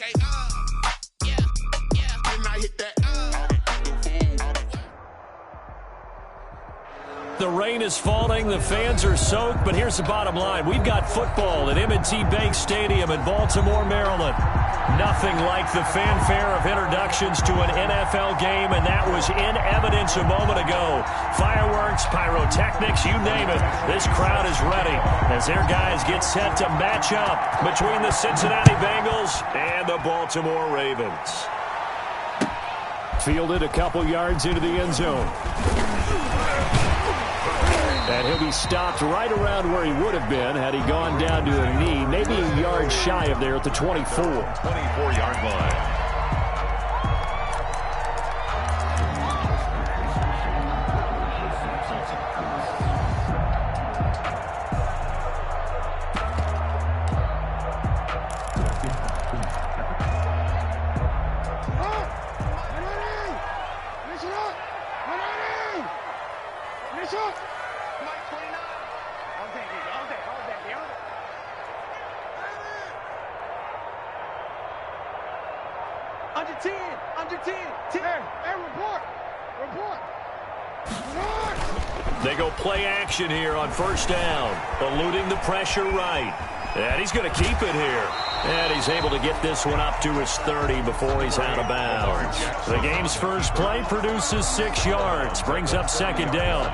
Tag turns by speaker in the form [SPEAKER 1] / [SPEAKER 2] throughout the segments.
[SPEAKER 1] Okay, yeah, and I hit that.
[SPEAKER 2] The rain is falling, the fans are soaked, but here's the bottom line. We've got football at M&T Bank Stadium in Baltimore, Maryland. Nothing like the fanfare of introductions to an NFL game, and that was in evidence a moment ago. Fireworks, pyrotechnics, you name it. This crowd is ready as their guys get set to match up between the Cincinnati Bengals and the Baltimore Ravens. Fielded a couple yards into the end zone. And he'll be stopped right around where he would have been had he gone down to a knee, maybe a yard shy of there at the 24.
[SPEAKER 3] 24-yard line.
[SPEAKER 2] They go play action here on first down, eluding the pressure right. And he's going to keep it here. And he's able to get this one up to his 30 before he's out of bounds. The game's first play produces 6 yards, brings up second down.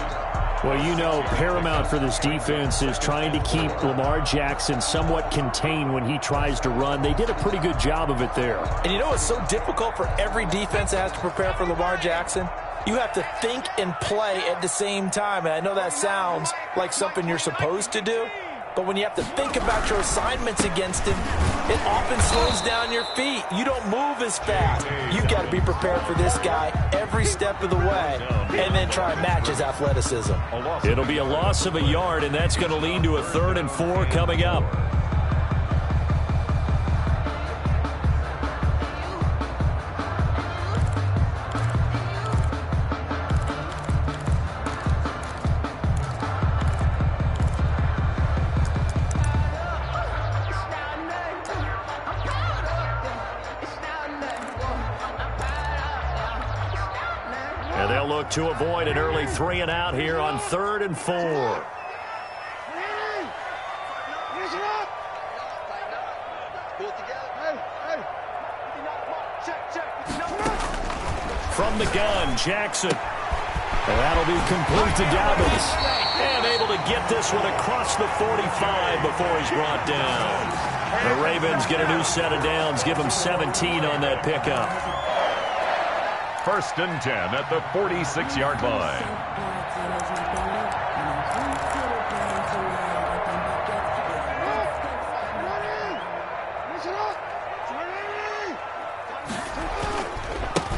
[SPEAKER 2] Well, you know, paramount for this defense is trying to keep Lamar Jackson somewhat contained when he tries to run. They did a pretty good job of it there.
[SPEAKER 4] And you know it's so difficult for every defense that has to prepare for Lamar Jackson? You have to think and play at the same time. And I know that sounds like something you're supposed to do. But when you have to think about your assignments against him, it often slows down your feet. You don't move as fast. You've got to be prepared for this guy every step of the way and then try and match his athleticism.
[SPEAKER 2] It'll be a loss of a yard, and that's going to lead to a 3rd and 4 coming up. And they'll look to avoid an early 3 and out here on 3rd and 4. From the gun, Jackson. And that'll be complete to Dobbins. And able to get this one across the 45 before he's brought down. The Ravens get a new set of downs, give them 17 on that pickup.
[SPEAKER 3] 1st and 10 at the 46-yard line.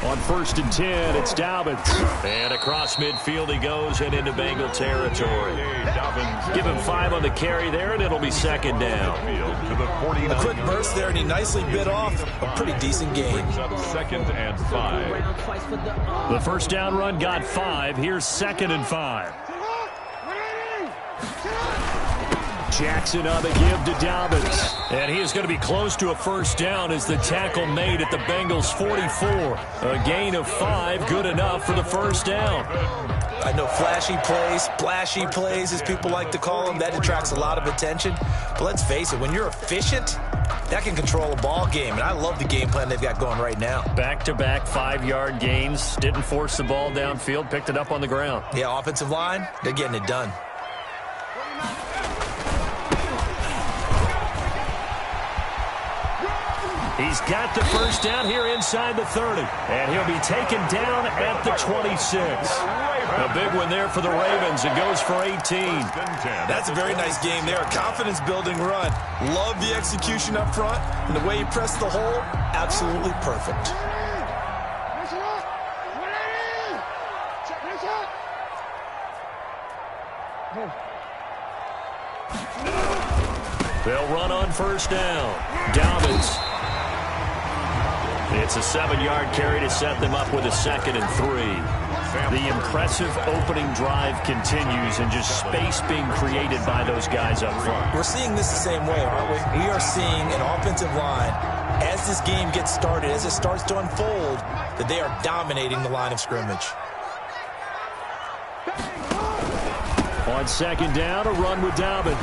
[SPEAKER 2] On 1st and 10, it's Dobbins. And across midfield he goes and into Bengal territory. Give him 5 on the carry there, and it'll be second down.
[SPEAKER 4] A quick burst there, and he nicely bit off a pretty decent gain.
[SPEAKER 3] 2nd and 5.
[SPEAKER 2] The first down run got 5. Here's 2nd and 5. Jackson on the give to Dobbins. And he is going to be close to a first down as the tackle made at the Bengals' 44. A gain of 5, good enough for the first down.
[SPEAKER 4] I know flashy plays, splashy plays, as people like to call them, that attracts a lot of attention. But let's face it, when you're efficient, that can control a ball game. And I love the game plan they've got going right now.
[SPEAKER 2] Back-to-back 5-yard gains. Didn't force the ball downfield, picked it up on the ground.
[SPEAKER 4] Yeah, offensive line, they're getting it done.
[SPEAKER 2] He's got the first down here inside the 30. And he'll be taken down at the 26. A big one there for the Ravens. It goes for 18.
[SPEAKER 4] That's a very nice game there. A confidence-building run. Love the execution up front. And the way he pressed the hole, absolutely perfect.
[SPEAKER 2] They'll run on first down. Dobbins. It's a 7-yard carry to set them up with a 2nd and 3. The impressive opening drive continues and just space being created by those guys up front.
[SPEAKER 4] We're seeing this the same way, aren't we? We are seeing an offensive line, as this game gets started, as it starts to unfold, that they are dominating the line of scrimmage.
[SPEAKER 2] On second down, a run with Dobbins.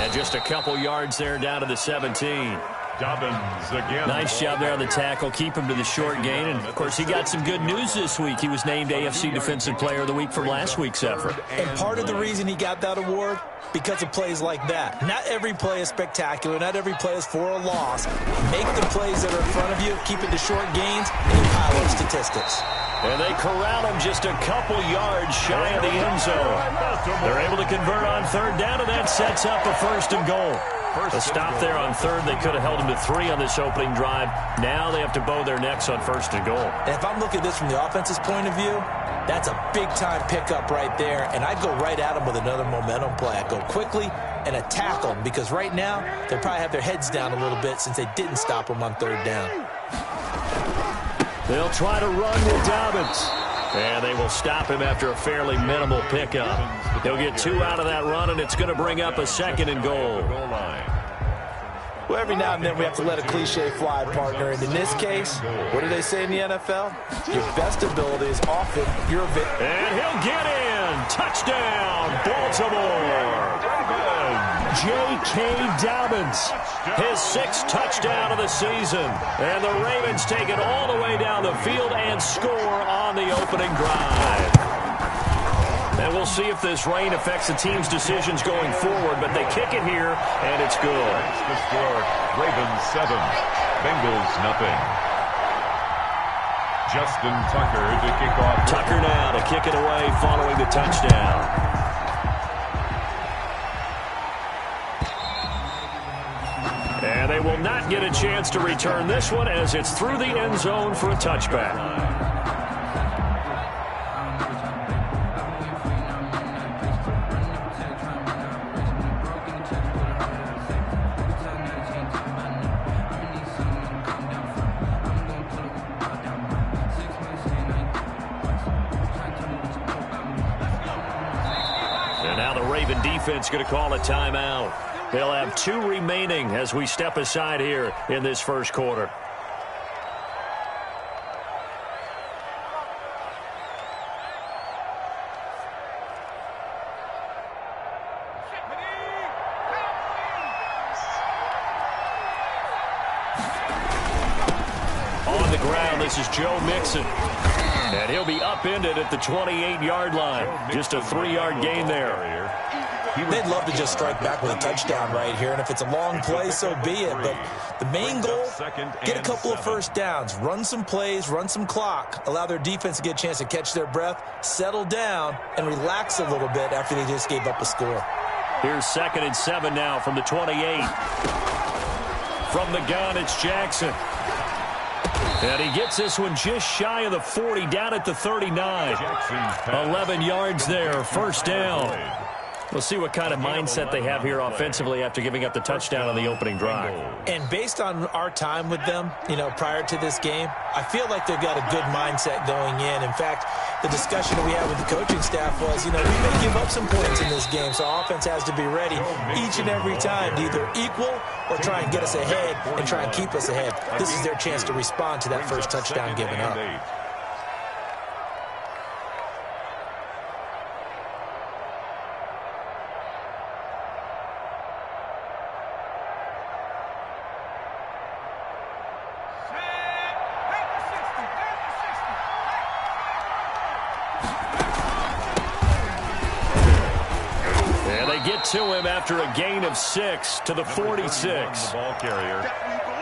[SPEAKER 2] And just a couple yards there down to the 17.
[SPEAKER 3] Dobbins again.
[SPEAKER 2] Nice job there on the tackle. Keep him to the short gain. And, of course, he got some good news this week. He was named AFC Defensive Player of the Week from last week's effort.
[SPEAKER 4] And part of the reason he got that award, because of plays like that. Not every play is spectacular. Not every play is for a loss. Make the plays that are in front of you, keep it to short gains, and you pile up statistics.
[SPEAKER 2] And they corral him just a couple yards shy of the end zone. They're able to convert on third down, and that sets up a 1st and goal. A stop there on third. They could have held him to 3 on this opening drive. Now they have to bow their necks on 1st and goal.
[SPEAKER 4] And if I'm looking at this from the offense's point of view, that's a big-time pickup right there. And I'd go right at them with another momentum play. I'd go quickly and attack them, because right now they probably have their heads down a little bit since they didn't stop them on third down.
[SPEAKER 2] They'll try to run with Dobbins. And they will stop him after a fairly minimal pickup. He'll get 2 out of that run, and it's going to bring up a 2nd and goal.
[SPEAKER 4] Well, every now and then we have to let a cliche fly, partner. And in this case, what do they say in the NFL? Your best ability is often your victory.
[SPEAKER 2] And he'll get in. Touchdown, Baltimore. J.K. Dobbins, his 6th touchdown of the season. And the Ravens take it all the way down the field and score on the opening drive. And we'll see if this rain affects the team's decisions going forward, but they kick it here, and it's good.
[SPEAKER 3] That's the score. Ravens 7, Bengals nothing. Justin Tucker to kick off.
[SPEAKER 2] Tucker now to kick it away following the touchdown. And they will not get a chance to return this one, as it's through the end zone for a touchback. And now the Raven defense going to call a timeout. They'll have 2 remaining as we step aside here in this first quarter. On the ground, this is Joe Mixon. And he'll be upended at the 28-yard line. Just a 3-yard gain there.
[SPEAKER 4] They'd love to just strike back with a touchdown right here, and if it's a long play, so be it. But the main goal, get a couple of first downs, run some plays, run some clock, allow their defense to get a chance to catch their breath, settle down, and relax a little bit after they just gave up a score.
[SPEAKER 2] Here's 2nd and 7 now from the 28. From the gun, it's Jackson. And he gets this one just shy of the 40, down at the 39. 11 yards there, 1st down. We'll see what kind of mindset they have here offensively after giving up the touchdown on the opening drive.
[SPEAKER 4] And based on our time with them, prior to this game, I feel like they've got a good mindset going in. In fact, the discussion that we had with the coaching staff was, we may give up some points in this game, so our offense has to be ready each and every time to either equal or try and get us ahead and try and keep us ahead. This is their chance to respond to that first touchdown given up.
[SPEAKER 2] To him after a gain of 6 to the 46.
[SPEAKER 3] Ball carrier.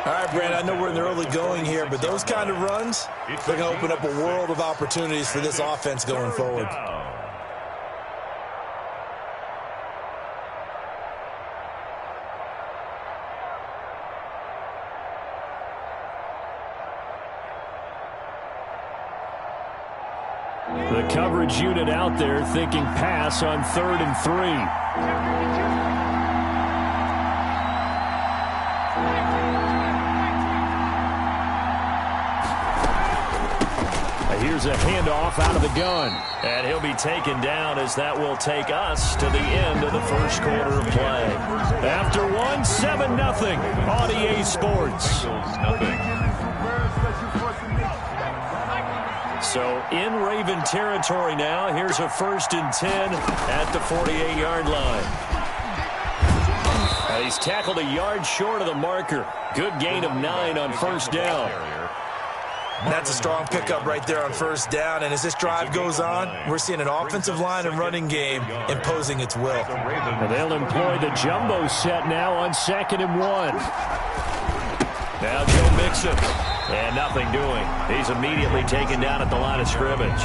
[SPEAKER 4] All right, Brandon, I know we're in the early going here, but those kind of runs, they're going to open up a world of opportunities for this offense going forward.
[SPEAKER 2] The coverage unit out there thinking pass on 3rd and 3. Here's a handoff out of the gun. And he'll be taken down as that will take us to the end of the first quarter of play. After one, 7-0 on EA Sports. So in Raven territory now. Here's a 1st and 10 at the 48-yard line. He's tackled a yard short of the marker. Good gain of 9 on first down.
[SPEAKER 4] That's a strong pickup right there on first down. And as this drive goes on, we're seeing an offensive line and running game imposing its will.
[SPEAKER 2] And they'll employ the jumbo set now on 2nd and 1. Now Joe Mixon. And nothing doing. He's immediately taken down at the line of scrimmage.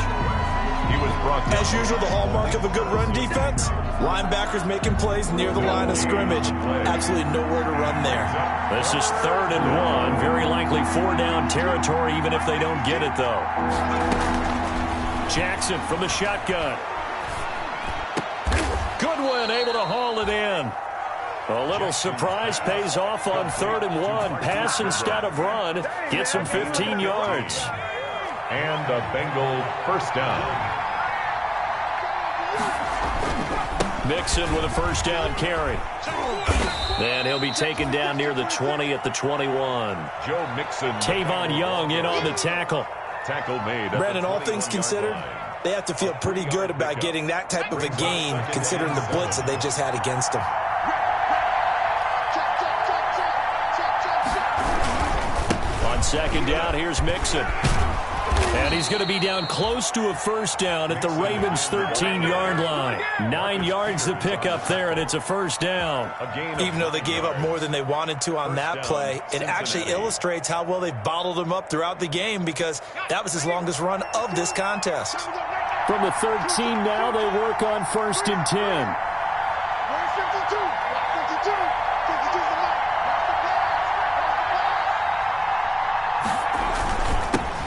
[SPEAKER 3] He was brought down.
[SPEAKER 4] As usual, the hallmark of a good run defense, linebackers making plays near the line of scrimmage. Absolutely nowhere to run there.
[SPEAKER 2] This is 3rd and 1. Very likely 4-down territory, even if they don't get it, though. Jackson from the shotgun. Goodwin able to haul it in. A little surprise pays off on 3rd and 1. Pass instead of run. Gets him 15 yards.
[SPEAKER 3] And a Bengal first down.
[SPEAKER 2] Mixon with a first down carry. And he'll be taken down near the 20 at the 21.
[SPEAKER 3] Joe Mixon.
[SPEAKER 2] Tavon Young in on the tackle.
[SPEAKER 3] Tackle made.
[SPEAKER 4] Brandon, all things considered, they have to feel pretty good about getting that type of a gain, considering the blitz that they just had against them.
[SPEAKER 2] On 2nd down, here's Mixon. And he's going to be down close to a first down at the Ravens' 13-yard line. 9 yards to pick up there, and it's a first down.
[SPEAKER 4] Even though they gave up more than they wanted to on that play, it actually illustrates how well they bottled them up throughout the game, because that was his longest run of this contest.
[SPEAKER 2] From the 13 now, they work on 1st and 10.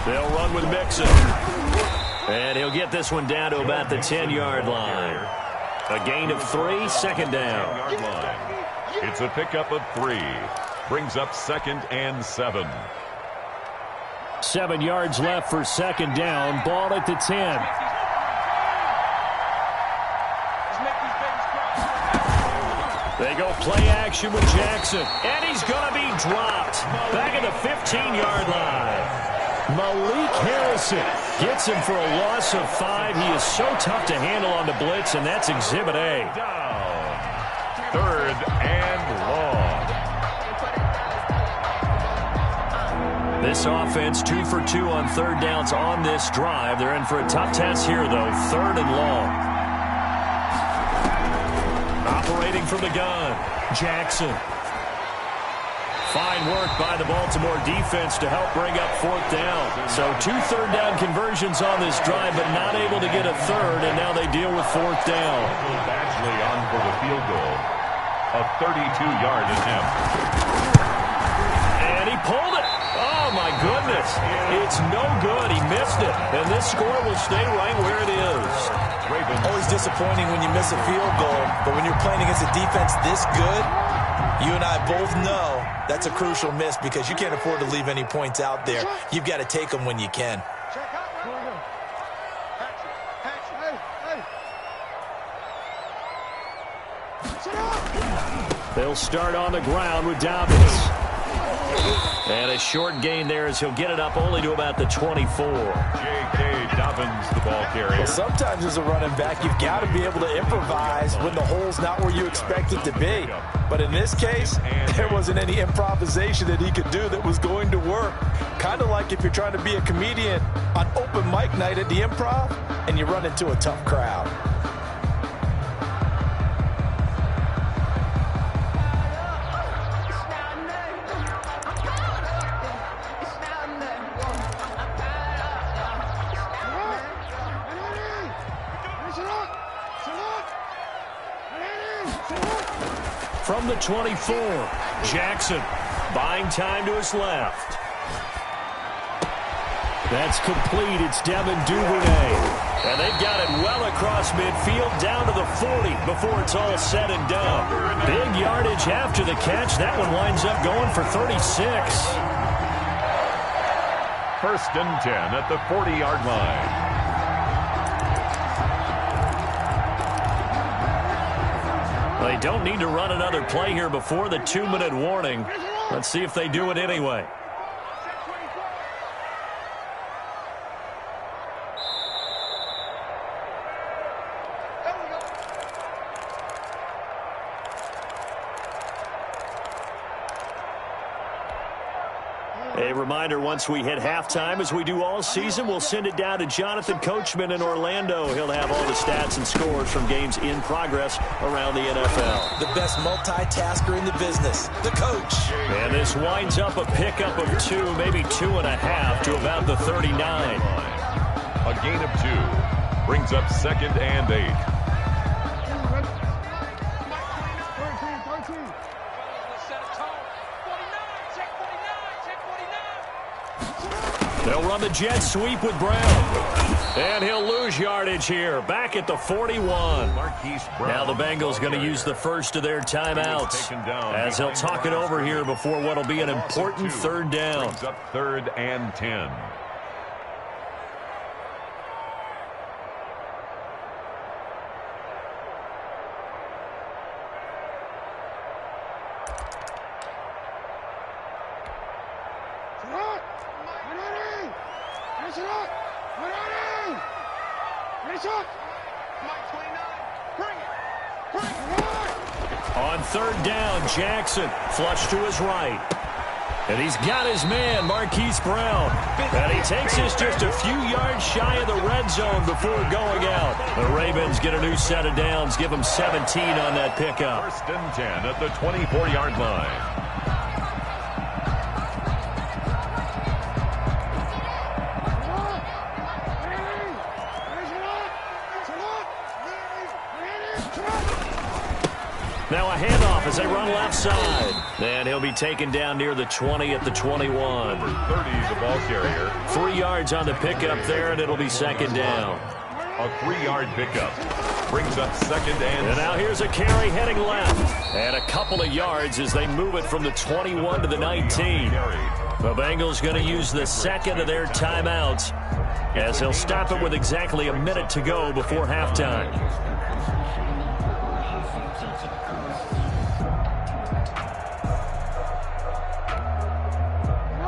[SPEAKER 2] They'll run with Mixon. And he'll get this one down to about the 10-yard line. A gain of 3, 2nd down.
[SPEAKER 3] It's a pickup of 3. Brings up 2nd and 7.
[SPEAKER 2] 7 yards left for 2nd down. Ball at the 10. They go play action with Jackson. And he's going to be dropped. Back at the 15-yard line. Malik Harrison gets him for a loss of 5. He is so tough to handle on the blitz, and that's Exhibit A.
[SPEAKER 3] Down. 3rd and long.
[SPEAKER 2] This offense 2 for 2 on 3rd downs on this drive. They're in for a tough task here, though. 3rd and long. Operating from the gun, Jackson. Fine work by the Baltimore defense to help bring up 4th down. So 2 third-down conversions on this drive, but not able to get a 3rd, and now they deal with 4th down.
[SPEAKER 3] Badgley on for the field goal. A 32-yard attempt.
[SPEAKER 2] And he pulled it. Oh, my goodness. It's no good. He missed it. And this score will stay right where it is.
[SPEAKER 4] Always disappointing when you miss a field goal, but when you're playing against a defense this good, you and I both know that's a crucial miss, because you can't afford to leave any points out there. You've got to take them when you can.
[SPEAKER 2] They'll start on the ground with Dobbins. And a short gain there as he'll get it up only to about the 24.
[SPEAKER 3] J.K. Dobbins, the ball carrier.
[SPEAKER 4] Well, sometimes as a running back, you've got to be able to improvise when the hole's not where you expect it to be. But in this case, there wasn't any improvisation that he could do that was going to work. Kind of like if you're trying to be a comedian on open mic night at the Improv and you run into a tough crowd.
[SPEAKER 2] From the 24, Jackson buying time to his left. That's complete. It's Devin Duvernay. And they've got it well across midfield down to the 40 before it's all said and done. Big yardage after the catch. That one winds up going for 36.
[SPEAKER 3] First and 10 at the 40-yard line.
[SPEAKER 2] They don't need to run another play here before the 2-minute warning. Let's see if they do it anyway. A reminder, once we hit halftime, as we do all season, we'll send it down to Jonathan Coachman in Orlando. He'll have all the stats and scores from games in progress around the NFL.
[SPEAKER 4] The best multitasker in the business, the coach.
[SPEAKER 2] And this winds up a pickup of 2, maybe 2.5 to about the 39.
[SPEAKER 3] A gain of 2 brings up 2nd and 8.
[SPEAKER 2] They'll run the jet sweep with Brown. And he'll lose yardage here. Back at the 41. Now the Bengals going to use the first of their timeouts as they'll talk it over here before what will be an important 3rd down.
[SPEAKER 3] Brings up 3rd and 10.
[SPEAKER 2] On 3rd down, Jackson flush to his right. And he's got his man, Marquise Brown. And he takes this just a few yards shy of the red zone before going out. The Ravens get a new set of downs, give them 17 on that pickup.
[SPEAKER 3] 1st and 10 at the 24-yard line.
[SPEAKER 2] Now a handoff as they run left side. And he'll be taken down near the 20 at the 21.
[SPEAKER 3] Number 30, the ball carrier.
[SPEAKER 2] 3 yards on the pickup there, and it'll be 2nd down.
[SPEAKER 3] A 3-yard pickup brings up 2nd and...
[SPEAKER 2] And now here's a carry heading left. And a couple of yards as they move it from the 21 to the 19. The Bengals going to use the 2nd of their timeouts as they'll stop it with exactly a minute to go before halftime.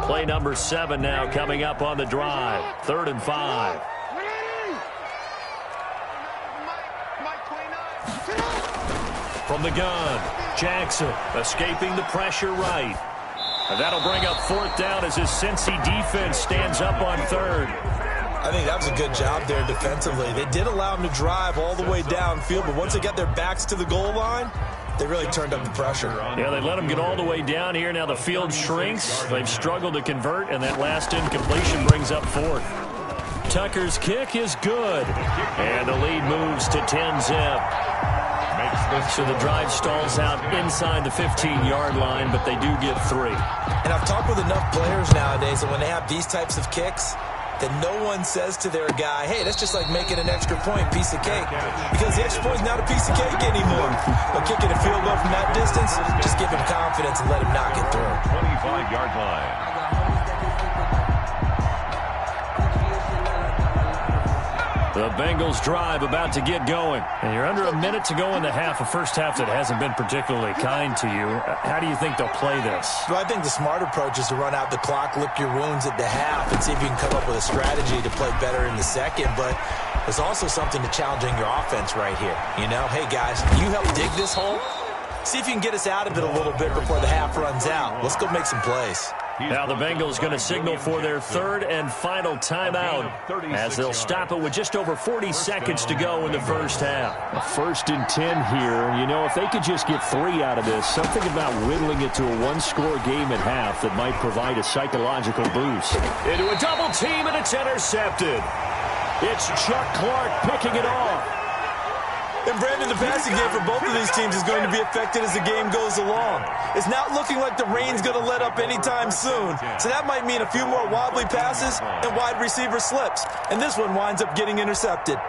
[SPEAKER 2] Play number 7 now coming up on the drive. 3rd and 5. From the gun, Jackson escaping the pressure right. And that'll bring up 4th down as his Cincy defense stands up on 3rd.
[SPEAKER 4] I think that was a good job there defensively. They did allow him to drive all the way downfield, but once they got their backs to the goal line, they really turned up the pressure.
[SPEAKER 2] Yeah, they let him get all the way down here. Now the field shrinks. They've struggled to convert, and that last incompletion brings up 4th. Tucker's kick is good. And the lead moves to 10-zip. So the drive stalls out inside the 15-yard line, but they do get 3.
[SPEAKER 4] And I've talked with enough players nowadays that when they have these types of kicks, that no one says to their guy, hey, that's just like making an extra point, piece of cake. Because the extra point's not a piece of cake anymore. But kicking a field goal from that distance, just give him confidence and let him knock it through.
[SPEAKER 3] 25-yard line.
[SPEAKER 2] The Bengals drive about to get going. And you're under a minute to go in the half, a first half that hasn't been particularly kind to you. How do you think they'll play this?
[SPEAKER 4] Well, I think the smart approach is to run out the clock, lick your wounds at the half, and see if you can come up with a strategy to play better in the second. But there's also something to challenging your offense right here. You know, hey, guys, you help dig this hole. See if you can get us out of it a little bit before the half runs out. Let's go make some plays.
[SPEAKER 2] Now the Bengals going to signal for their 3rd and final timeout as they'll stop it with just over 40 seconds to go in the first half. A 1st and 10 here. You know, if they could just get 3 out of this, something about whittling it to a 1-score game at half that might provide a psychological boost. Into a double team, and it's intercepted. It's Chuck Clark picking it off.
[SPEAKER 4] And Brandon, the passing game for both of these teams is going to be affected as the game goes along. It's not looking like the rain's going to let up anytime soon. So that might mean a few more wobbly passes and wide receiver slips. And this one winds up getting intercepted.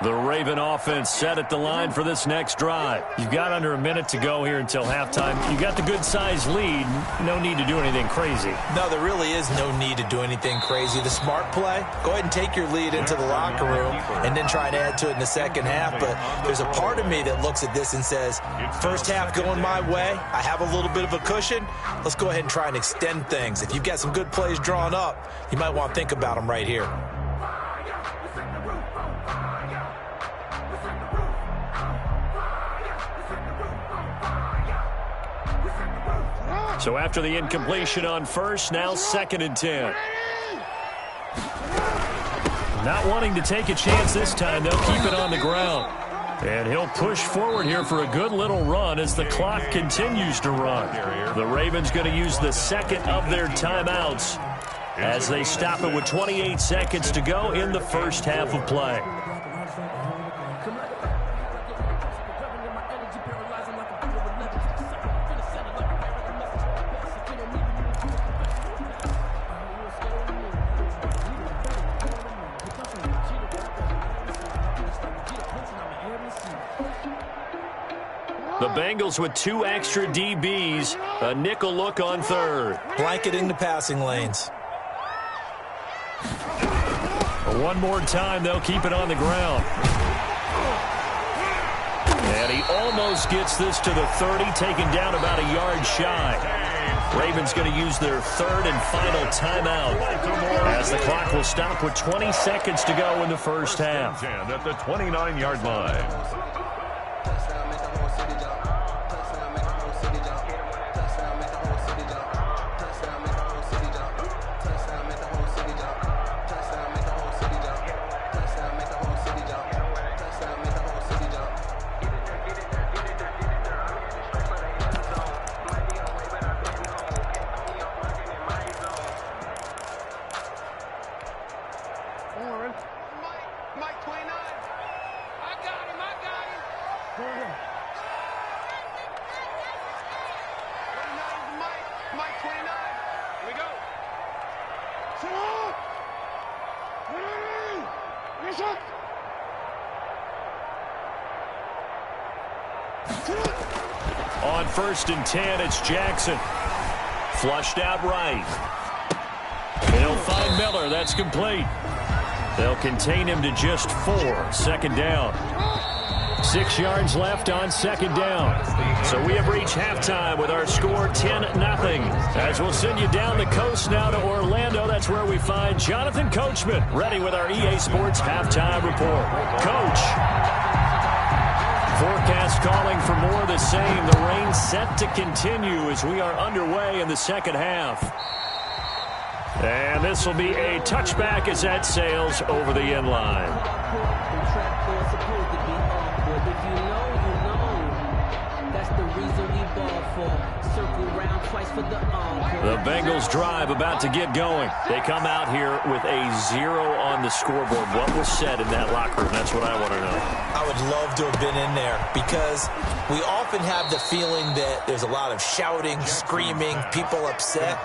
[SPEAKER 2] The Raven offense set at the line for this next drive. You've got under a minute to go here until halftime. You got the good-sized lead. No need to do anything crazy.
[SPEAKER 4] No, there really is no need to do anything crazy. The smart play, go ahead and take your lead into the locker room and then try and add to it in the second half. But there's a part of me that looks at this and says, first half going my way, I have a little bit of a cushion. Let's go ahead and try and extend things. If you've got some good plays drawn up, you might want to think about them right here.
[SPEAKER 2] So after the incompletion on first, now 2nd and 10. Not wanting to take a chance this time, they'll keep it on the ground. And he'll push forward here for a good little run as the clock continues to run. The Ravens going to use the second of their timeouts as they stop it with 28 seconds to go in the first half of play. The Bengals with 2 extra DBs, a nickel look on third.
[SPEAKER 4] Blanketing the passing lanes.
[SPEAKER 2] One more time, they'll keep it on the ground. And he almost gets this to the 30, taken down about a yard shy. Ravens going to use their third and final timeout as the clock will stop with 20 seconds to go in the first half.
[SPEAKER 3] At the 29-yard line.
[SPEAKER 1] Mike 29. I got him. 29. Here we go.
[SPEAKER 2] On 1st and 10, it's Jackson. Flushed out right. They'll find Miller. That's complete. They'll contain him to just 4. 2nd down. 6 yards left on 2nd down. So we have reached halftime with our score 10-0. As we'll send you down the coast now to Orlando. That's where we find Jonathan Coachman ready with our EA Sports halftime report. Coach. Forecast calling for more of the same. The rain set to continue as we are underway in the second half. And this will be a touchback as that sails over the end line. The Bengals drive about to get going. They come out here with a 0 on the scoreboard. What was said in that locker room? That's what I want to know.
[SPEAKER 4] I would love to have been in there because we often have the feeling that there's a lot of shouting, screaming, people upset.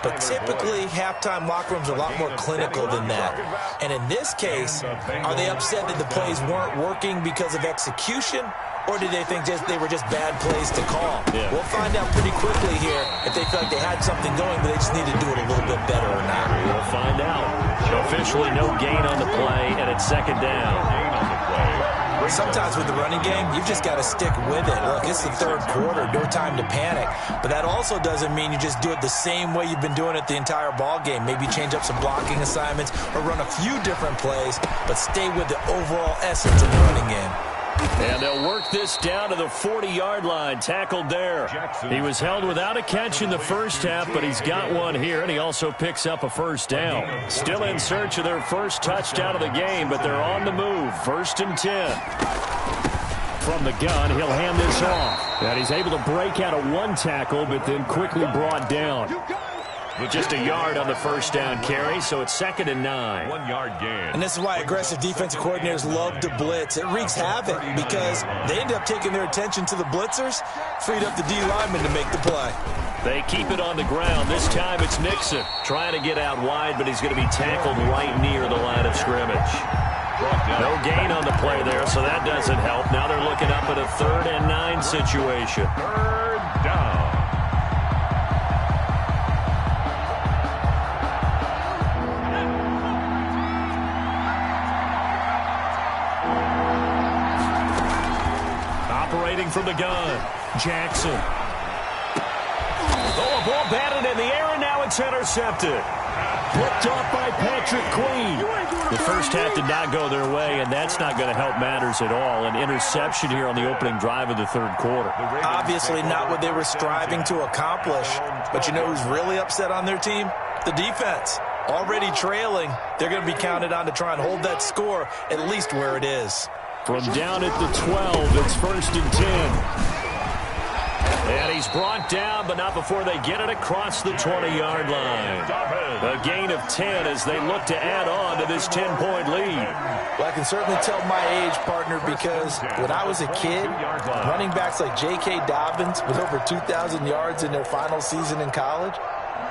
[SPEAKER 4] But typically, halftime locker rooms are a lot more clinical than that. And in this case, are they upset that the plays weren't working because of execution? Or do they think they were just bad plays to call? Yeah. We'll find out pretty quickly here if they feel like they had something going, but they just need to do it a little bit better or not.
[SPEAKER 2] We'll find out. Officially no gain on the play, and it's 2nd down.
[SPEAKER 4] Sometimes with the running game, you've just got to stick with it. Look, it's the 3rd quarter, no time to panic. But that also doesn't mean you just do it the same way you've been doing it the entire ball game. Maybe change up some blocking assignments or run a few different plays, but stay with the overall essence of the running game.
[SPEAKER 2] And they'll work this down to the 40-yard line. Tackled there. He was held without a catch in the first half, but he's got one here, and he also picks up a 1st down. Still in search of their first touchdown of the game, but they're on the move. 1st and 10. From the gun, he'll hand this off. And he's able to break out of 1 tackle, but then quickly brought down. With just a yard on the 1st down carry, so it's 2nd and 9.
[SPEAKER 3] 1 yard gain.
[SPEAKER 4] And this is why aggressive defensive coordinators love to blitz. It wreaks havoc because they end up taking their attention to the blitzers, freed up the D lineman to make the play.
[SPEAKER 2] They keep it on the ground. This time it's Nixon trying to get out wide, but he's going to be tackled right near the line of scrimmage. No gain on the play there, so that doesn't help. Now they're looking up at a 3rd and 9 situation.
[SPEAKER 3] 3rd down.
[SPEAKER 2] Operating from the gun, Jackson. Oh, a ball batted in the air, and now it's intercepted. Picked off by Patrick Queen. The first half did not go their way, and that's not going to help matters at all. An interception here on the opening drive of the 3rd quarter.
[SPEAKER 4] Obviously not what they were striving to accomplish. But you know who's really upset on their team? The defense. Already trailing, they're going to be counted on to try and hold that score at least where it is.
[SPEAKER 2] From down at the 12, it's 1st and 10. And he's brought down, but not before they get it across the 20-yard line. A gain of 10 as they look to add on to this 10-point lead.
[SPEAKER 4] Well, I can certainly tell my age, partner, because when I was a kid, running backs like J.K. Dobbins with over 2,000 yards in their final season in college,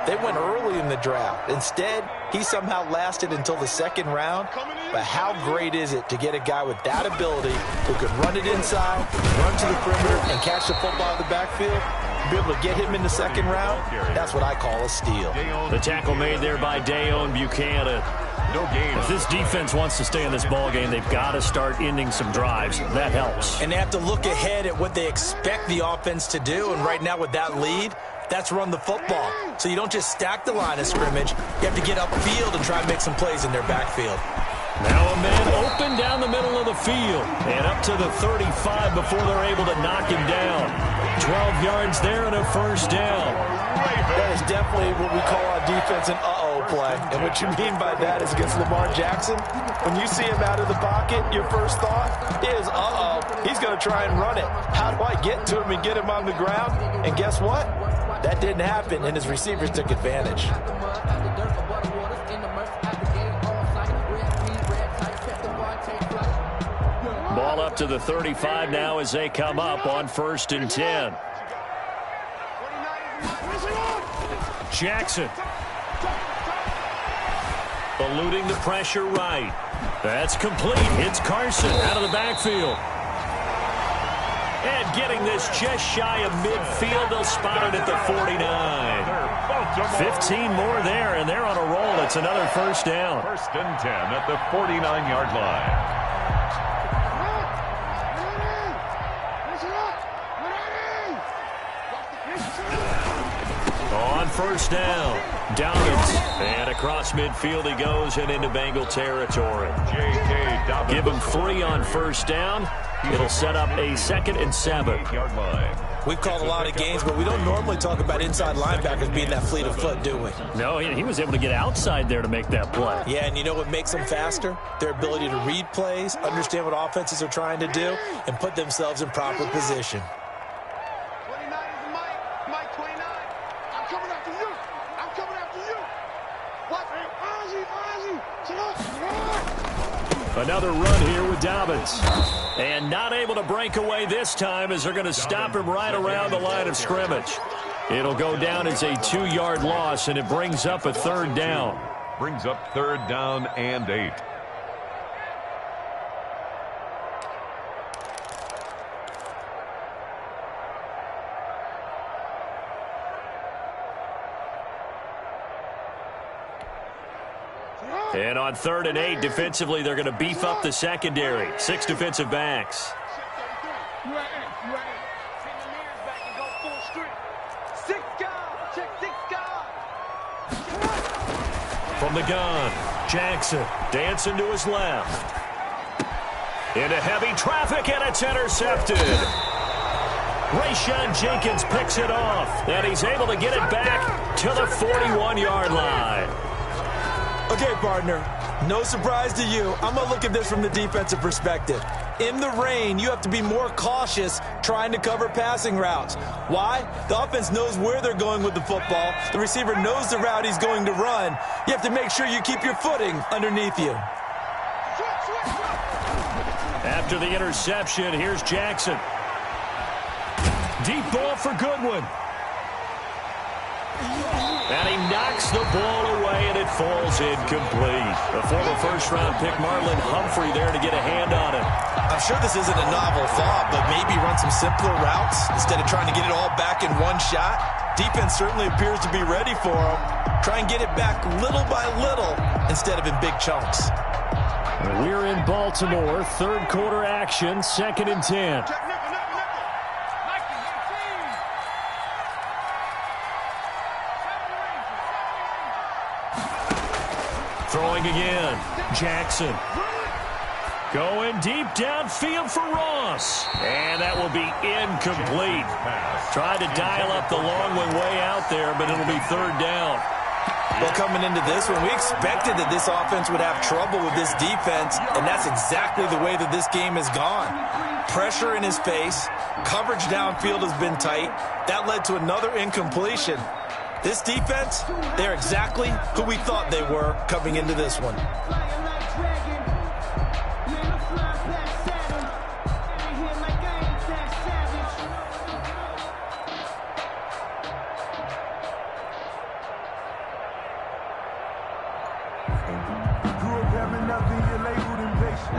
[SPEAKER 4] they went early in the draft. Instead, he somehow lasted until the 2nd round. But how great is it to get a guy with that ability who can run it inside, run to the perimeter, and catch the football out of the backfield? Be able to get him in the 2nd round, that's what I call a steal.
[SPEAKER 2] The tackle made there by Dayon Buchanan. If this defense wants to stay in this ballgame, they've got to start ending some drives. That helps.
[SPEAKER 4] And they have to look ahead at what they expect the offense to do. And right now with that lead, that's run the football. So you don't just stack the line of scrimmage. You have to get upfield and try and make some plays in their backfield.
[SPEAKER 2] Now a man open down the middle of the field and up to the 35 before they're able to knock him down. 12 yards there and a 1st down.
[SPEAKER 4] That is definitely what we call on defense an uh-oh play. And what you mean by that is against Lamar Jackson, when you see him out of the pocket, your first thought is, uh-oh, he's going to try and run it. How do I get to him and get him on the ground? And guess what? That didn't happen, and his receivers took advantage.
[SPEAKER 2] Ball up to the 35 now as they come up on 1st and 10. Jackson. Eluding the pressure right. That's complete. Hits Carson out of the backfield. And getting this just shy of midfield, they'll spot it at the 49. 15 more there, and they're on a roll. It's another 1st down.
[SPEAKER 3] 1st and 10 at the 49-yard line.
[SPEAKER 2] On 1st down, Dobbins, and across midfield he goes and into Bengal territory. Give him 3 on 1st down. It'll set up a 2nd and 7.
[SPEAKER 4] We've called a lot of games, but we don't normally talk about inside linebackers being that fleet of foot, do we?
[SPEAKER 2] No, he was able to get outside there to make that play.
[SPEAKER 4] Yeah, and you know what makes them faster? Their ability to read plays, understand what offenses are trying to do, and put themselves in proper position.
[SPEAKER 2] Another run here with Dobbins. And not able to break away this time as they're going to stop him right around the line of scrimmage. It'll go down as a 2-yard loss, and it brings up a 3rd down.
[SPEAKER 3] Brings up 3rd down and 8.
[SPEAKER 2] And on 3rd and 8, defensively, they're going to beef up the secondary. 6 defensive backs. From the gun, Jackson dancing to his left. Into heavy traffic, and it's intercepted. Rayshon Jenkins picks it off, and he's able to get it back to the 41-yard line.
[SPEAKER 4] Okay, partner, no surprise to you. I'm going to look at this from the defensive perspective. In the rain, you have to be more cautious trying to cover passing routes. Why? The offense knows where they're going with the football. The receiver knows the route he's going to run. You have to make sure you keep your footing underneath you.
[SPEAKER 2] After the interception, here's Jackson. Deep ball for Goodwin. And he knocks the ball away, and it falls incomplete. The former first-round pick Marlon Humphrey there to get a hand on it.
[SPEAKER 4] I'm sure this isn't a novel thought, but maybe run some simpler routes instead of trying to get it all back in one shot. Defense certainly appears to be ready for him. Try and get it back little by little instead of in big chunks.
[SPEAKER 2] We're in Baltimore, third quarter action, 2nd and 10. Throwing again, Jackson. Going deep downfield for Ross. And that will be incomplete. Tried to dial up the long one way out there, but it'll be 3rd down.
[SPEAKER 4] Well, coming into this one, we expected that this offense would have trouble with this defense, and that's exactly the way that this game has gone. Pressure in his face, coverage downfield has been tight. That led to another incompletion. This defense, they're exactly who we thought they were coming into this one.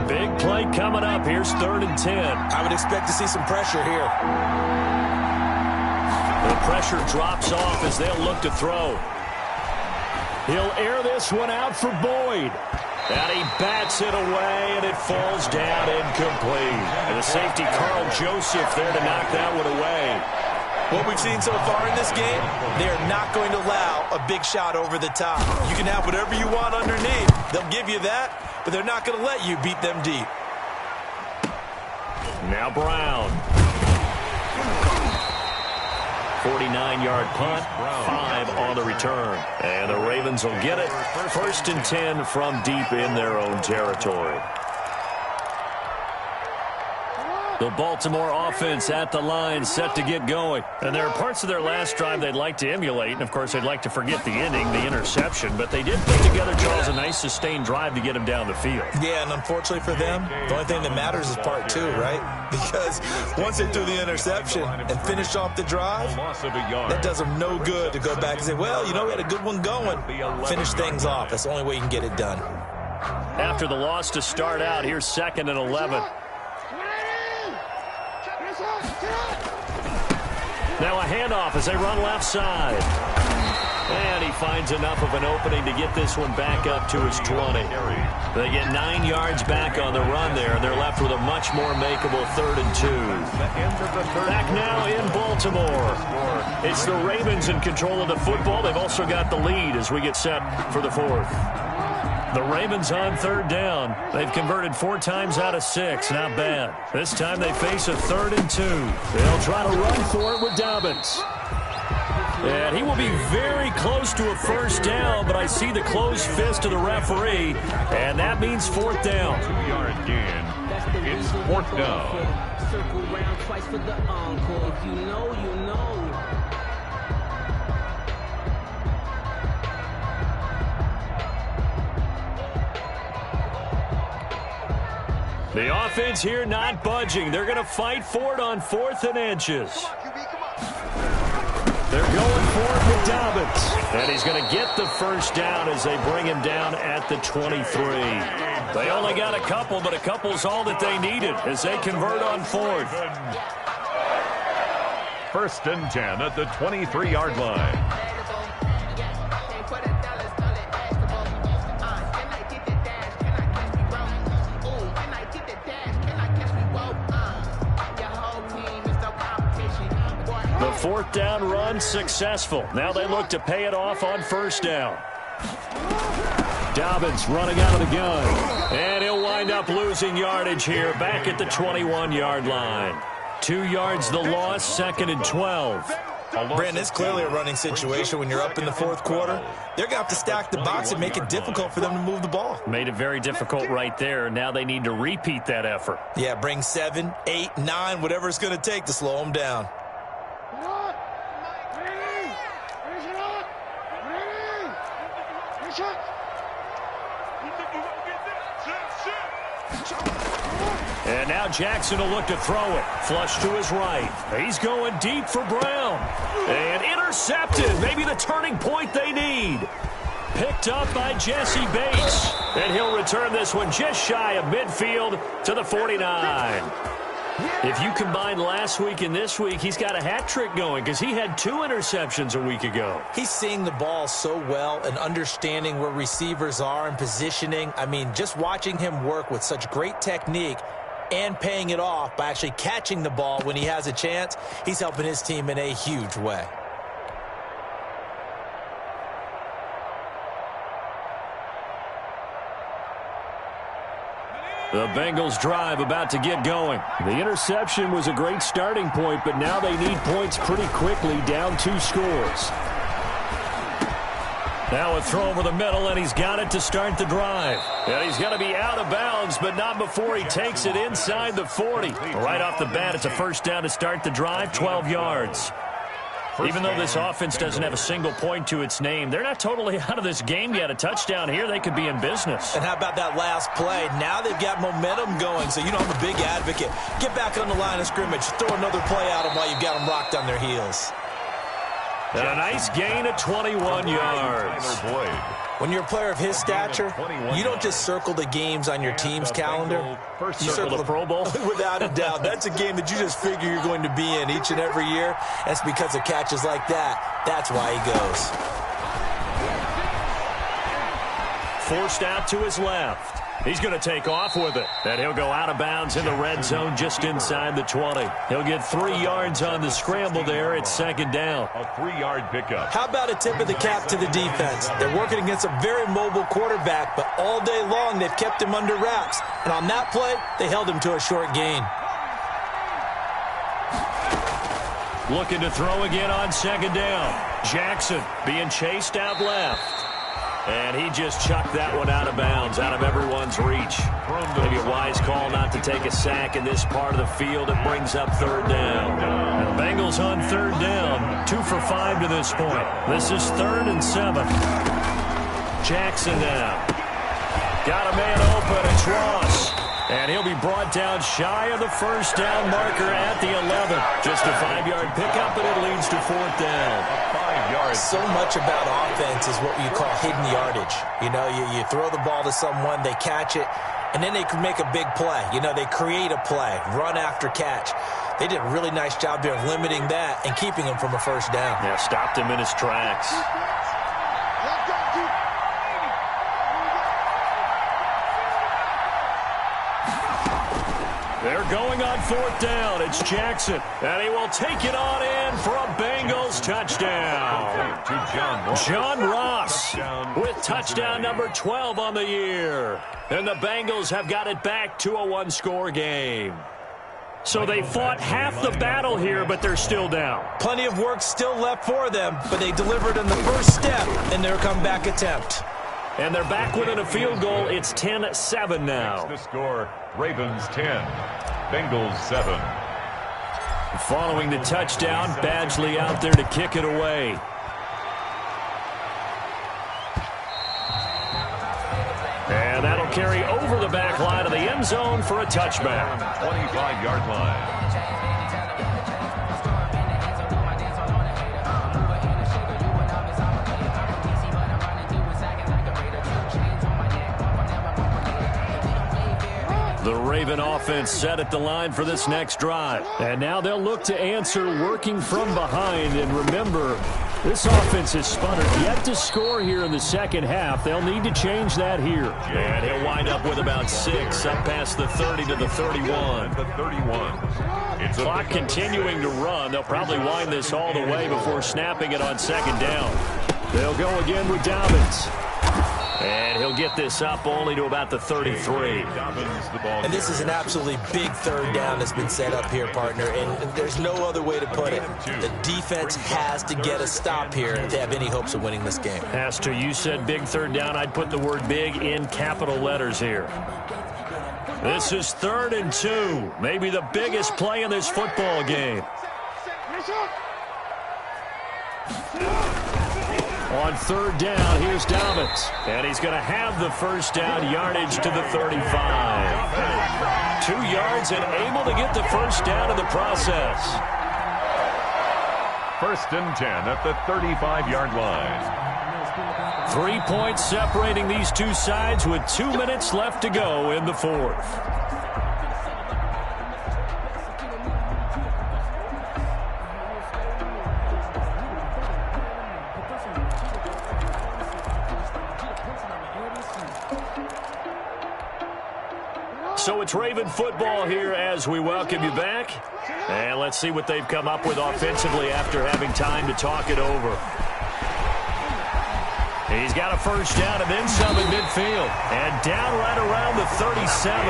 [SPEAKER 2] Big play coming up. Here's 3rd and 10.
[SPEAKER 4] I would expect to see some pressure here.
[SPEAKER 2] The pressure drops off as they'll look to throw. He'll air this one out for Boyd. And he bats it away, and it falls down incomplete. And the safety, Carl Joseph, there to knock that one away.
[SPEAKER 4] What we've seen so far in this game, they are not going to allow a big shot over the top. You can have whatever you want underneath. They'll give you that, but they're not going to let you beat them deep.
[SPEAKER 2] Now Brown. 49-yard punt, 5 on the return. And the Ravens will get it. 1st and 10 from deep in their own territory. The Baltimore offense at the line, set to get going. And there are parts of their last drive they'd like to emulate. And, of course, they'd like to forget the ending, the interception. But they did put together, Charles, a nice sustained drive to get them down the field.
[SPEAKER 4] Yeah, and unfortunately for them, the only thing that matters is part 2, right? Because once they threw the interception and finished off the drive, that does them no good to go back and say, well, you know, we had a good one going. Finish things off. That's the only way you can get it done.
[SPEAKER 2] After the loss to start out, here's 2nd and 11. Now a handoff as they run left side. And he finds enough of an opening to get this one back up to his 20. They get 9 yards back on the run there, and they're left with a much more makeable 3rd and 2. Back now in Baltimore. It's the Ravens in control of the football. They've also got the lead as we get set for the 4th. The Ravens on 3rd down. They've converted 4 times out of 6. Not bad. This time they face a 3rd and 2. They'll try to run for it with Dobbins. And he will be very close to a 1st down, but I see the closed fist of the referee, and that means 4th down.
[SPEAKER 3] 2-yard gain. It's 4th down.
[SPEAKER 5] Circle round twice for the encore. If you know, you know.
[SPEAKER 2] The offense here not budging. They're going to fight for it on 4th and inches. They're going for it with Dobbins. And he's going to get the 1st down as they bring him down at the 23. They only got a couple, but a couple's all that they needed as they convert on 4th.
[SPEAKER 3] 1st and 10 at the 23-yard line.
[SPEAKER 2] The 4th down run successful. Now they look to pay it off on 1st down. Dobbins running out of the gun. And he'll wind up losing yardage here back at the 21-yard line. 2 yards the loss, 2nd and 12.
[SPEAKER 4] Brandon, it's clearly a running situation when you're up in the 4th quarter. They're going to have to stack the box and make it difficult for them to move the ball.
[SPEAKER 2] Made it very difficult right there. Now they need to repeat that effort.
[SPEAKER 4] Yeah, bring 7, 8, 9, whatever it's going to take to slow them down.
[SPEAKER 2] And now Jackson will look to throw it. Flush to his right. He's going deep for Brown. And intercepted. Maybe the turning point they need. picked up by Jesse Bates. And he'll return this one just shy of midfield to the 49. If you combine last week and this week, he's got a hat trick going because he had 2 interceptions a week ago.
[SPEAKER 4] He's seeing the ball so well and understanding where receivers are and positioning. I mean, just watching him work with such great technique and paying it off by actually catching the ball when he has a chance, he's helping his team in a huge way.
[SPEAKER 2] The Bengals drive about to get going. The interception was a great starting point, but now they need points pretty quickly, down 2 scores. Now a throw over the middle, and he's got it to start the drive. And he's going to be out of bounds, but not before he takes it inside the 40. Right off the bat, it's a first down to start the drive, 12 yards. Even though this offense doesn't have a single point to its name, they're not totally out of this game yet. A touchdown here, they could be in business.
[SPEAKER 4] And how about that last play? Now they've got momentum going, so you know I'm a big advocate. Get back on the line of scrimmage. Throw another play at them while you've got them rocked on their heels.
[SPEAKER 2] And a nice gain of 21 yards.
[SPEAKER 4] When you're a player of his stature, you don't just circle the games on your team's calendar.
[SPEAKER 2] You circle the Pro Bowl?
[SPEAKER 4] Without a doubt. That's a game that you just figure you're going to be in each and every year. That's because of catches like that. That's why he goes.
[SPEAKER 2] Forced out to his left. He's going to take off with it. And he'll go out of bounds in the red zone just inside the 20. He'll get 3 yards on the scramble there. It's second down.
[SPEAKER 3] A 3-yard pickup.
[SPEAKER 4] How about a tip of the cap to the defense? They're working against a very mobile quarterback, but all day long they've kept him under wraps. And on that play, they held him to a short gain.
[SPEAKER 2] Looking to throw again on second down. Jackson being chased out left. And he just chucked that one out of bounds, out of everyone's reach. Maybe a wise call not to take a sack in this part of the field. It brings up third down. The Bengals on third down, 2 for 5 to this point. This is 3rd and 7. Jackson now. Got a man open. It's Ross. And he'll be brought down shy of the first down marker at the 11. Just a 5-yard pickup, and it leads to 4th down.
[SPEAKER 3] 5 yards.
[SPEAKER 4] So much about offense is what you call hidden yardage. You know, you throw the ball to someone, they catch it, and then they can make a big play. You know, they create a play, run after catch. They did a really nice job there of limiting that and keeping him from a first down.
[SPEAKER 2] Yeah, stopped him in his tracks. They're going on 4th down. It's Jackson. And he will take it on in for a Bengals touchdown. John Ross with touchdown number 12 on the year. And the Bengals have got it back to a 1-score game. So they fought half the battle here, but they're still down.
[SPEAKER 4] Plenty of work still left for them, but they delivered in the first step in their comeback attempt.
[SPEAKER 2] And they're back within a field goal. It's 10-7 now.
[SPEAKER 3] The score, Ravens 10, Bengals 7.
[SPEAKER 2] Following the touchdown, Badgley out there to kick it away. And that'll carry over the back line of the end zone for a touchback.
[SPEAKER 3] 25-yard line.
[SPEAKER 2] The Raven offense set at the line for this next drive. And now they'll look to answer working from behind. And remember, this offense has sputtered yet to score here in the second half. They'll need to change that here. And he'll wind up with about 6 up past the 30 to the 31.
[SPEAKER 3] The 31. It's
[SPEAKER 2] Clock continuing to run. They'll probably wind this all the way before snapping it on second down. They'll go again with Dobbins. And he'll get this up only to about the 33.
[SPEAKER 4] And this is an absolutely big third down that's been set up here, partner, and there's no other way to put it. The defense has to get a stop here if they have any hopes of winning this game.
[SPEAKER 2] Has to. You said big third down. I'd put the word big in capital letters here. This is 3rd and 2. Maybe the biggest play in this football game. On 3rd down, here's Dobbins. And he's going to have the first down, yardage to the 35. 2 yards and able to get the first down in the process.
[SPEAKER 3] 1st and 10 at the 35-yard line.
[SPEAKER 2] 3 points separating these two sides with 2 minutes left to go in the fourth. So it's Raven football here as we welcome you back. And let's see what they've come up with offensively after having time to talk it over. He's got a first down and then some at midfield. And down right around the 37.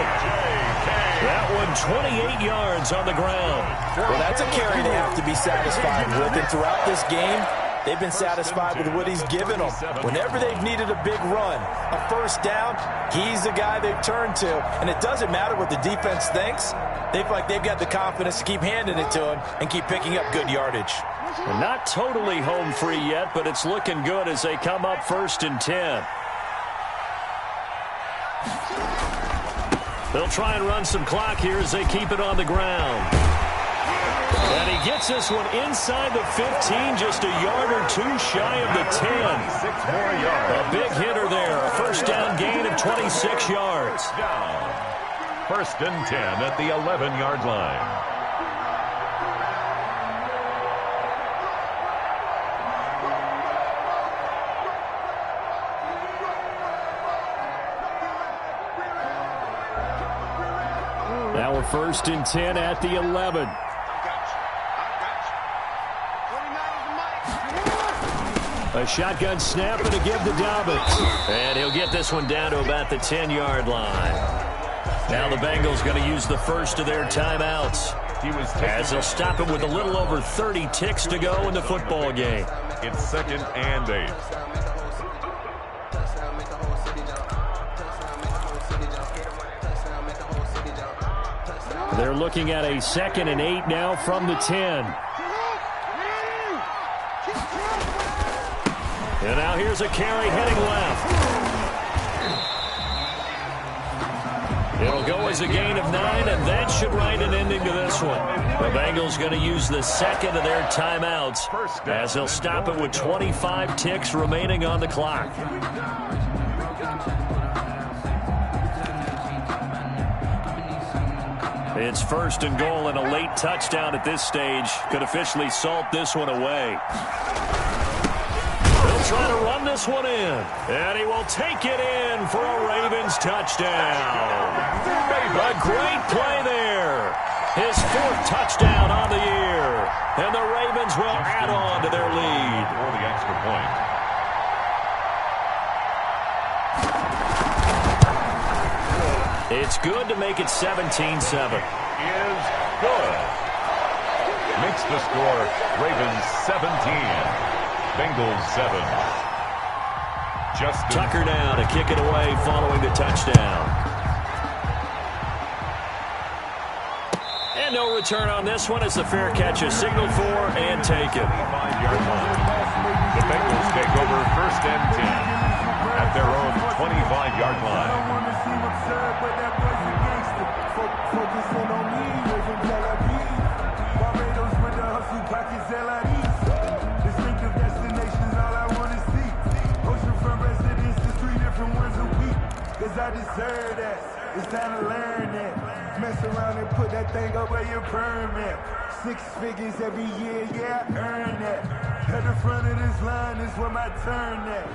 [SPEAKER 2] That one 28 yards on the ground.
[SPEAKER 4] Well, that's a carry they have to be satisfied with. And throughout this game, they've been satisfied with what he's given them. Whenever they've needed a big run, a first down, he's the guy they've turned to. And it doesn't matter what the defense thinks. They feel like they've got the confidence to keep handing it to him and keep picking up good yardage.
[SPEAKER 2] Well, not totally home free yet, but it's looking good as they come up 1st and 10. They'll try and run some clock here as they keep it on the ground. And he gets this one inside the 15, just a yard or two shy of the 10.
[SPEAKER 3] 6 more yards.
[SPEAKER 2] A big hitter there. A first down gain of 26 yards.
[SPEAKER 3] Down. 1st and 10 at the 11-yard line.
[SPEAKER 2] Now we're 1st and 10 at the 11. A shotgun snap and a give to Dobbins. And he'll get this one down to about the 10-yard line. Now the Bengals going to use the first of their timeouts, as they'll stop him with a little over 30 ticks to go in the football game.
[SPEAKER 3] It's 2nd and 8.
[SPEAKER 2] They're looking at a 2nd and 8 now from the 10. And now here's a carry heading left. It'll go as a gain of 9, and that should write an ending to this one. The Bengals going to use the second of their timeouts as they'll stop it with 25 ticks remaining on the clock. It's 1st and goal, and a late touchdown at this stage could officially salt this one away. They'll try to run this one in, and he will take it in for a Ravens touchdown. A great play there. His 4th touchdown on the year, and the Ravens will add on to their lead.
[SPEAKER 3] For the extra point.
[SPEAKER 2] It's good to make it 17-7.
[SPEAKER 3] Is good. Makes the score Ravens 17. Bengals 7. Justin
[SPEAKER 2] Tucker now to kick it away following the touchdown. And no return on this one as the fair catch is signaled for and taken.
[SPEAKER 3] 25-yard line. The Bengals take over 1st and 10 at their own 25-yard line.
[SPEAKER 6] I deserve that. It's time to learn that. Mess around and put that thing up where your permit. 6 figures every year, yeah, I earn that. At the front of this line is where my turn at.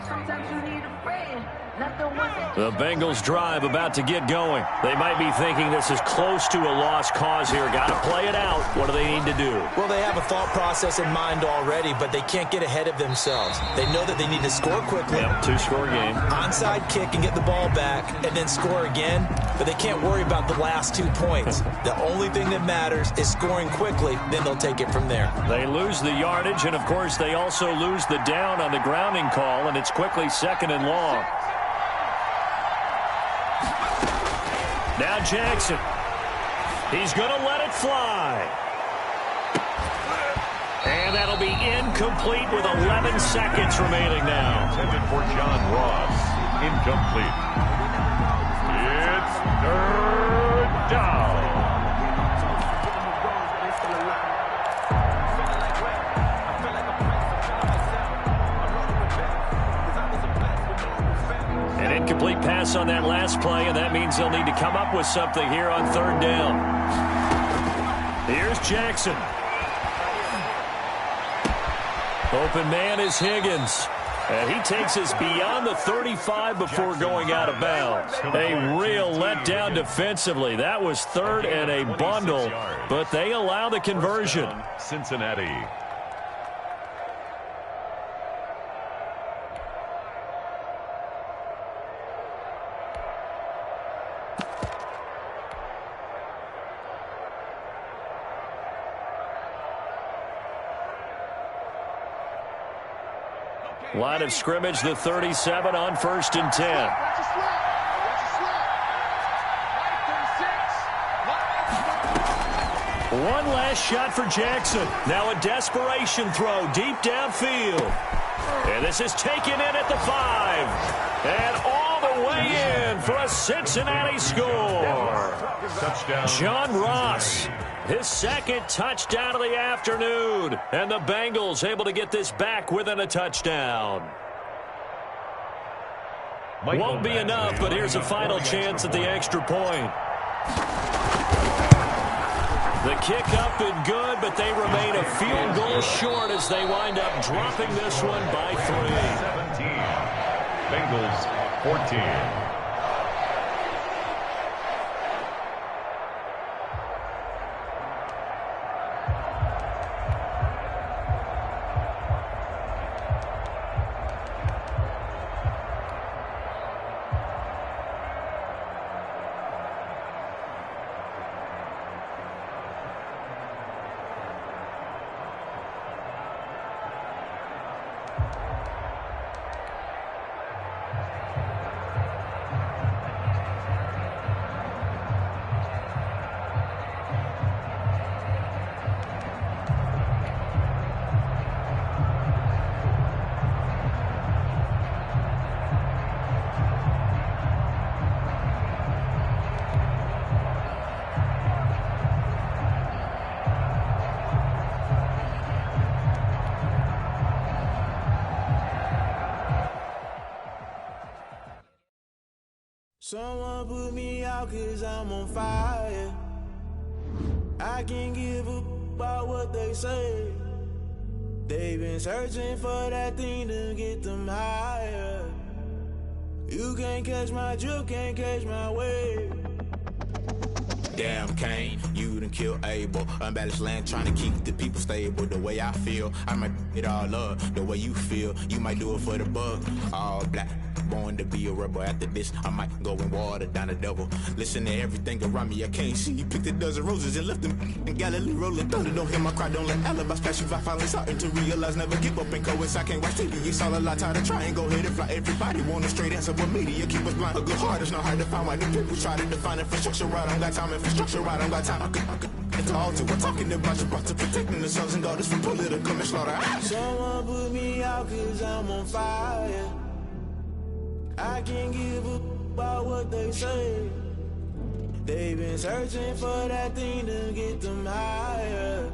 [SPEAKER 5] Sometimes you need a friend, not the one that...
[SPEAKER 2] The Bengals drive about to get going. They might be thinking this is close to a lost cause here. Got to play it out. What do they need to do?
[SPEAKER 4] Well, they have a thought process in mind already, but they can't get ahead of themselves. They know that they need to score quickly.
[SPEAKER 2] Yep, 2-score game.
[SPEAKER 4] Onside kick and get the ball back and then score again, but they can't worry about the last 2 points. The only thing that matters is scoring quickly, then they'll take it from there.
[SPEAKER 2] They lose the yardage, and of course they also lose the down on the grounding call, and it's quickly 2nd and long. Now Jackson. He's going to let it fly. And that'll be incomplete with 11 seconds remaining now.
[SPEAKER 3] Intended for John Ross. Incomplete. It's 3rd down.
[SPEAKER 2] Incomplete pass on that last play, and that means they'll need to come up with something here on third down. Here's Jackson. Open man is Higgins. And he takes us beyond the 35 before going out of bounds. A real letdown defensively. That was third and a bundle, but they allow the conversion.
[SPEAKER 3] Cincinnati.
[SPEAKER 2] Line of scrimmage, the 37 on 1st and 10. One last shot for Jackson. Now a desperation throw deep downfield. And this is taken in at the 5. And all the way in for a Cincinnati score.
[SPEAKER 3] Touchdown.
[SPEAKER 2] John Ross, his second touchdown of the afternoon. And the Bengals able to get this back within a touchdown. Won't be enough, but here's a final chance at the extra point. The kick up and good, but they remain a field goal short as they wind up dropping this one by 3.
[SPEAKER 3] 17. Bengals 14.
[SPEAKER 7] Someone put me out 'cause I'm on fire. I can't give up about what they say. They've been searching for that thing to get them higher. You can't catch my drift, can't catch my wave. Damn Kane, you done killed Abel. Unbalanced land trying to keep the people stable. The way I feel, I might it all up. The way you feel, you might do it for the bug. All black, born to be a rebel. After this, I might go and water down the devil. Listen to everything around me, I can't see. Picked a dozen roses and left them in Galilee rolling thunder. Don't hear my cry, don't let alibis flash you. I finally starting to realize, never give up and coexist. I can't watch TV, it's all a lot. Tired of trying, go ahead and fly. Everybody want a straight answer, but media keep us blind. A good heart is not hard to find. Why the people try to define infrastructure right? I don't got time, infrastructure right, I don't got time. I could it's all to we're talking about you, about to protecting the sons and daughters from political manslaughter. Someone put me out 'cause I'm on fire. I can't give up about what they say. They've been searching for that thing to get them higher.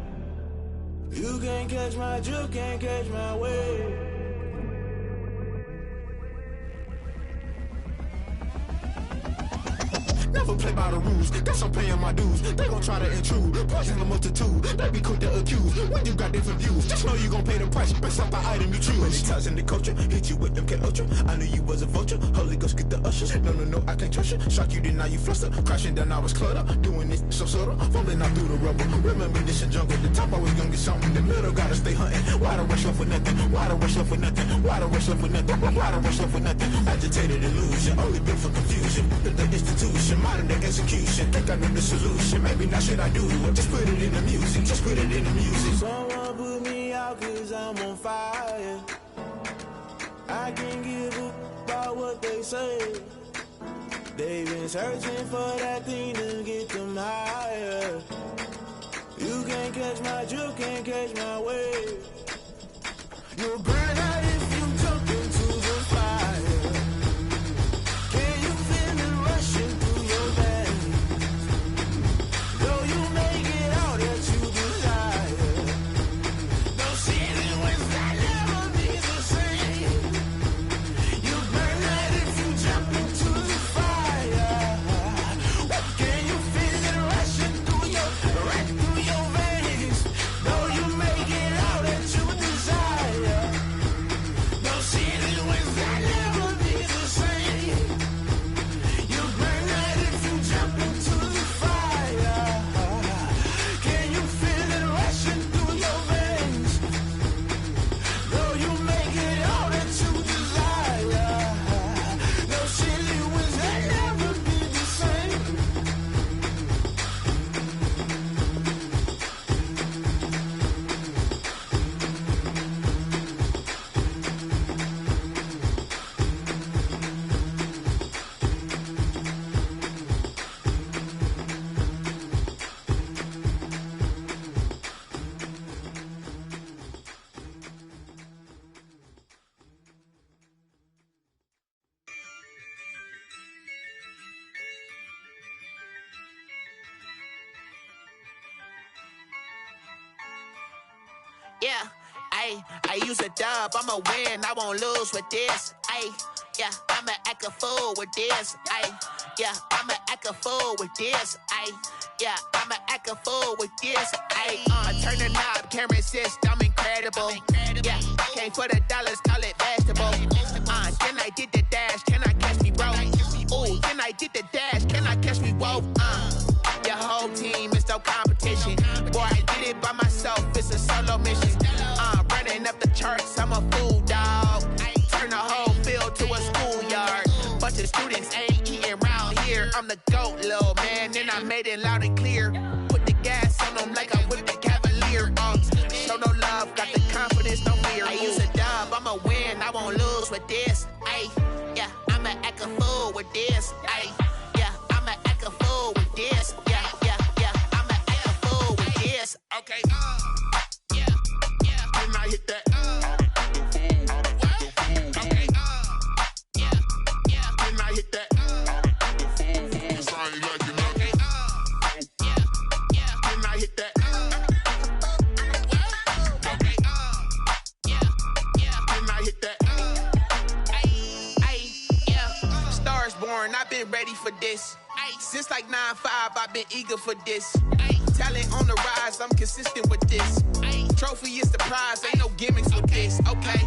[SPEAKER 7] You can't catch my drift, can't catch my wave. Never play by the rules, guess I'm paying my dues. They gon' try to intrude, poison the multitude. They be quick to accuse, when you got different views. Just know you gon' pay the price, based off the item you choose. Many times in the culture, hit you with them Ultra. I knew you was a vulture, Holy Ghost get the ushers. No, I can't trust you. Shock you, then now you fluster. Crashing down, I was cluttered. Doing this so subtle, fumbling out through the rubble. Remember this a jungle, the top always gonna get something. The middle gotta stay hunting. Why the rush left with nothing? Why the rush left with nothing? Why the rush left with nothing? Why the rush left with nothing? Agitated illusion, only built for confusion. The institution, modern day execution. Think I know the solution. Maybe not should I do it? Just put it in the music. Just put it in the music. Someone put me out 'cause I'm on fire. I can't give up about what they say. They've been searching for that thing to get them higher. You can't catch my drift, can't catch my wave. You'll burn out if you jump into the fire. Can you feel it rushing through your veins? Though you make it out that you desire. No ceiling without never be the same. You burn out if you jump into
[SPEAKER 1] Yeah, I use a dub, I'ma win, I won't lose with this. Yeah, I'ma act a fool with this. Yeah, I'ma act a fool with this. Yeah, I'ma act a fool with this. I turn the knob, camera assist, I'm incredible. Yeah, came for the dollars, call it vegetable. Then I did the dash, can I catch me, bro? Ooh, then I did the dash, can I catch me, whoa? Your whole team is no competition. Boy, I did it by myself, it's a solo mission. Running up the charts, I'm a fool, dog. Turn the whole field to a schoolyard. Bunch of students ain't eating round here. I'm the GOAT, little man, and I made it loud and clear. Put the gas on them like I whipped the Cavalier. Show no love, got the confidence, no fear. I use a dub, I'ma win, I won't lose with this. Yeah, I'ma act a fool with this. Yeah, I'ma act a fool with this. Yeah, I'ma act a fool with this. Okay, yeah, then I hit that. Okay, yeah, then I hit that. I ain't like it, okay, yeah, then I hit that. Okay, yeah, then I hit that. Yeah, stars born, I've been ready for this. Since like 9-5, I've been eager for this. Talent on the rise, I'm consistent with this. Trophy is the prize, ain't no gimmicks with this. Okay,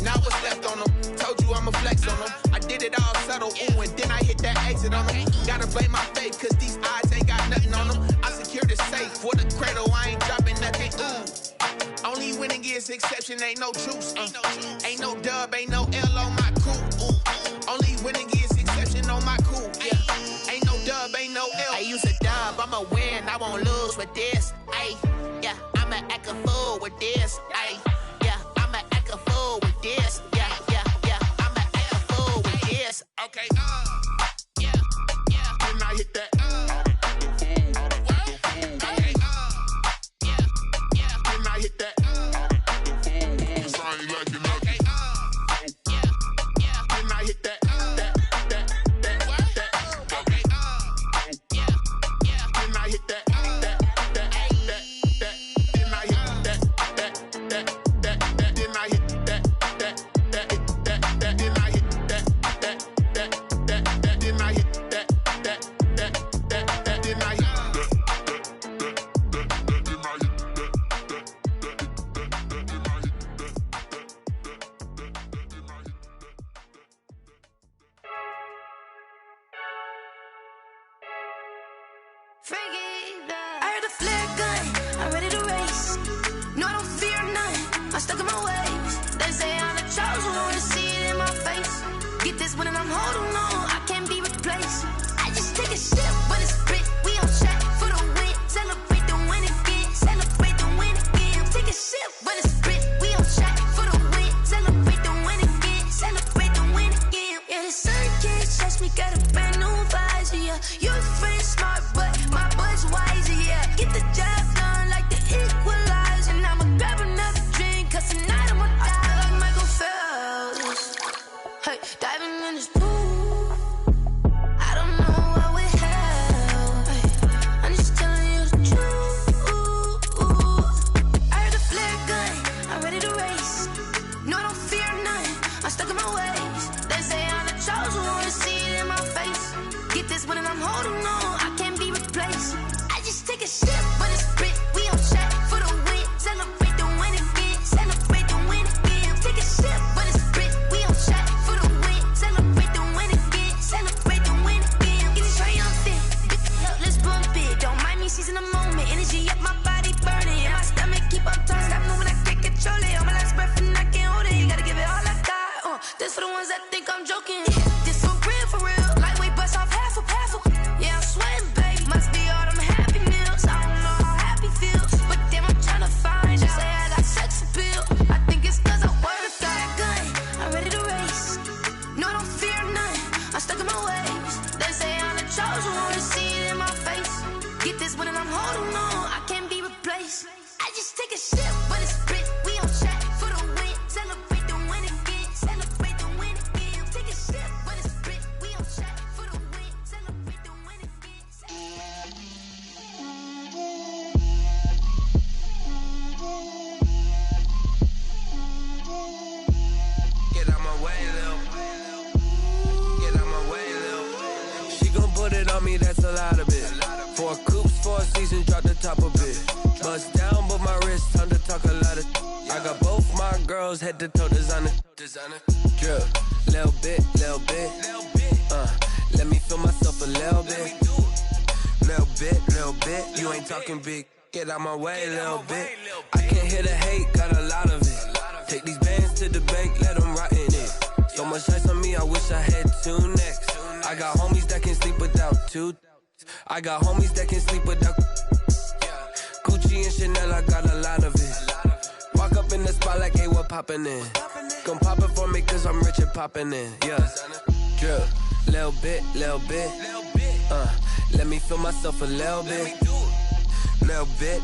[SPEAKER 1] now what's left on them? Told you I'ma flex on them. I did it all subtle, ooh, and then I hit that exit on them. Gotta blame my faith, cause these odds ain't got nothing on them. I secured the safe for the cradle, I ain't dropping nothing, ooh. Only winning is exception, ain't no truce. Ain't no dub, ain't no L on my crew. Ooh. Only winning is exception on my crew. Yeah, ain't no dub, ain't no L. I use a dub, I'ma win, I won't lose with this. Yeah, I'ma act a fool with this. Yeah, I'ma act a fool with this. Yeah, I'ma act a fool with this. Okay, yeah, then I hit that. Okay, yeah, then I hit that. I ain't like it, okay, yeah, then I hit that. Okay, yeah, then I hit that.
[SPEAKER 8] I heard a flare gun, I'm ready to race. No, I don't fear none, I'm stuck in my ways. They say I'm the chosen one, see it in my face. Get this one and I'm holding on, I can't be replaced. I just take a sip, but it's spit, we on track for the win. Celebrate the win again, celebrate the win again. Take a sip, but it's spit, we on track for the win. Celebrate the win again, celebrate the win again. Yeah, the sun can't touch me, got a brand new visor, yeah. Your friend smart, but my boy's wiser, yeah. Get the job done like the equalizer. And I'ma grab another drink, cause tonight I'ma die like Michael Phelps. Hey, diving in this pool, I don't know what would help. Hey, I'm just telling you the truth. I heard a flare gun, I'm ready to race. No, I don't fear none, I'm stuck in my ways. They say I'm the chosen one, see it in my face. Get this one and I'm holding on, I can't be replaced. I just take a sip, but it's spit, we on track for the win. Celebrate the win again, celebrate the win again. Take a sip, but it's spit, we on track for the win. Celebrate the win again.
[SPEAKER 9] put it on me, that's a lot of it. 4 coops, 4 seasons, drop the top a bit. Bust down, but my wrist, time to talk a lot of. I got both my girls head to toe designer. Drip, little bit. Let me feel myself a little bit. Little bit. You ain't talking big. Get out my way, little bit. I can't hear the hate, got a lot of it. Take these bands to the bank, let them rot in it. So much ice on me, I wish I had 2 necks. I got homies that can sleep without 2. I got homies that can sleep without Gucci and Chanel, I got a lot of it. Walk up in the spot like, hey, what poppin' in? Gon' pop it for me cause I'm rich and poppin' in, yeah. Drip, little bit. Let me feel myself a little bit. Little bit.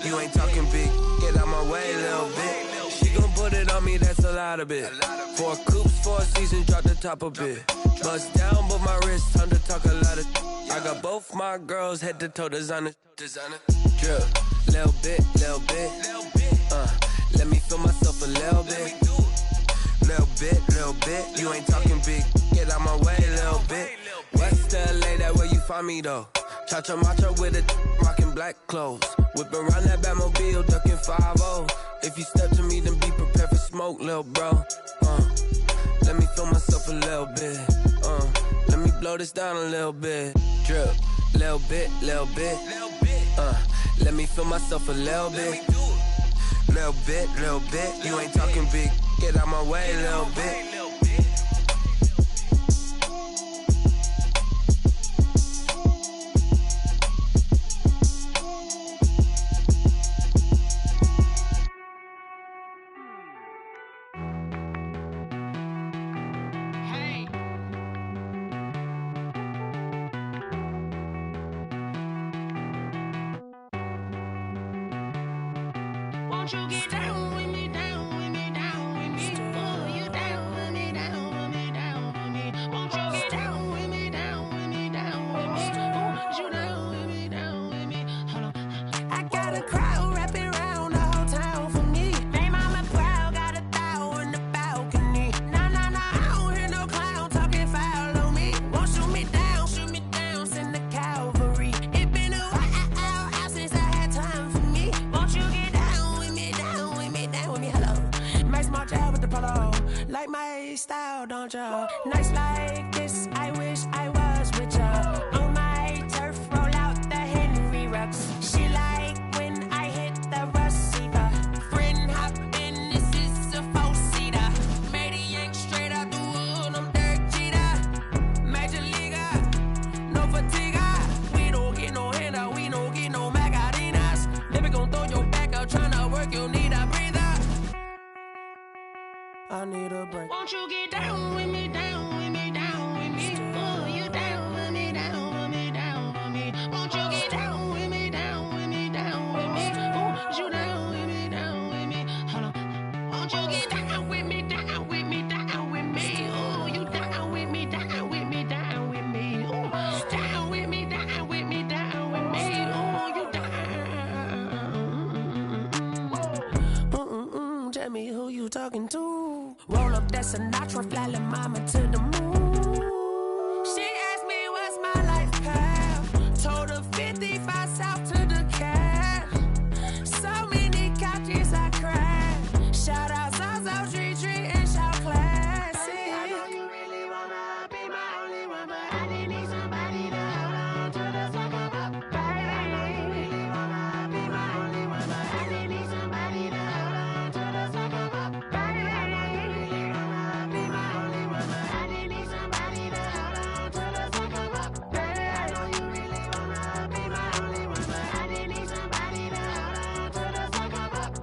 [SPEAKER 9] You ain't talking big. Get out my way, little bit. She gon' put it on me, that's a lot of it. 4 coops, 4 seasons, drop the top a bit. Bust down, but my wrist, time to talk a lot of. I got both my girls head to toe designer. Drip, little bit. Let me feel myself a little bit. Little bit. You ain't talking big. Get out my way, little bit. West LA, that where you find me though. Cha-cha matcha with a rockin' black clothes. Whip around that Batmobile, ducking 5-0. If you step to me, then be prepared for smoke, lil' bro. Let me feel myself a little bit. Let me blow this down a little bit. Drip, little bit. Let me feel myself a little bit. Little bit. You ain't talking big. Get out my way, little bit.
[SPEAKER 8] Won't you get down with me, down with me, down with me? Oh, you down with me, down with me, down with me. Won't you get down with me, down with me, down with me? Oh, you down with me, down with me? Hold on. I got a crowd wrapping around the whole town for me. They mama proud, got a thou in the balcony. Nah, I don't hear no clown talking foul on me. Won't shoot me down, send the cavalry. It been a while since I had time for me. Won't you get down with me, down with me, down with me? Hello. Max March out with the polo. Like my style, don't ya? Nights like this, I wish I was with ya. On my turf, roll out the Henry Rux. She like when I hit the receiver. Friend hop in, this is a 4-seater. Made a yank straight out the wood, I'm Derek Jeter. Major leaguer, no fatigue. We don't get no handout, we don't get no Magarinas. Never gon' throw your back out, tryna work, you need a breather. I need a break. Won't you get down with me, down with me, down with me? Oh, you down with me, down with me, down with me? Won't you get down with me, down with me, down with me? Oh, you down with me, down with me? Hold on. Won't you get down with me, down with me, down with me? Oh, you down with me, down with me, down with me? Oh, down with me, down with me, down with me? Oh, you down. Tell me who you talking to. Roll up that Sinatra, fly la mama to the moon. She asked me what's my life path. Told her 55 south to the cab. So many couches I cried. Shout out South Tree and shout classy. I know you really wanna be my only one, but I didn't need somebody to hold on to the second up. I know you really wanna be my only one, but I didn't need somebody to hold on to the second up. I know you really wanna be my only one, but I didn't need somebody to hold on to the second up. I know you really wanna be my only one, but I didn't need somebody to hold on to the second up.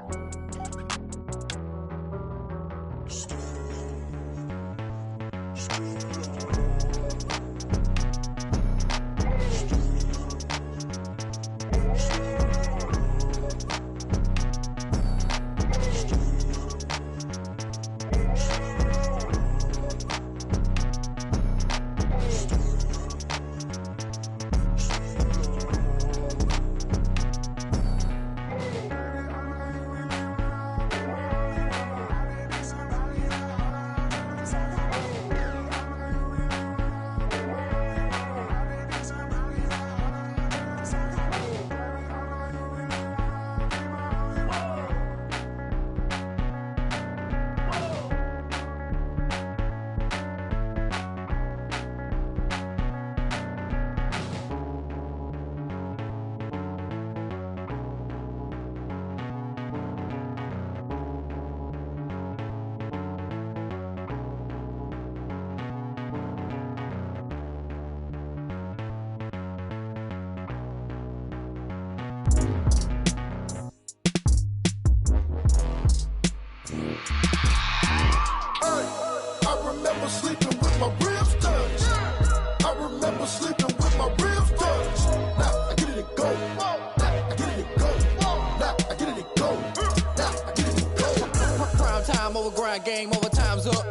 [SPEAKER 10] grind, game over, time's up.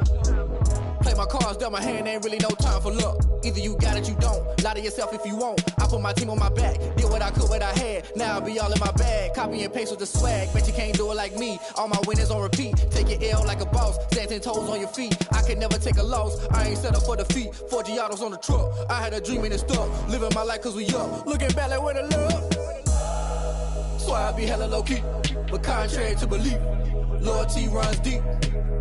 [SPEAKER 10] Play my cards, dealt my hand, ain't really no time for luck. Either you got it, you don't. Lie to yourself if you won't. I put my team on my back, did what I could, what I had. Now I be all in my bag, copy and paste with the swag. Bet you can't do it like me. All my winners on repeat. Take your L like a boss, stand 10 toes on your feet. I can never take a loss. I ain't set up for defeat. 4 Giottos on the truck. I had a dream and it stuck. Living my life cause we up. Looking back like where the love. So I be hella low key, but contrary to belief, loyalty runs deep.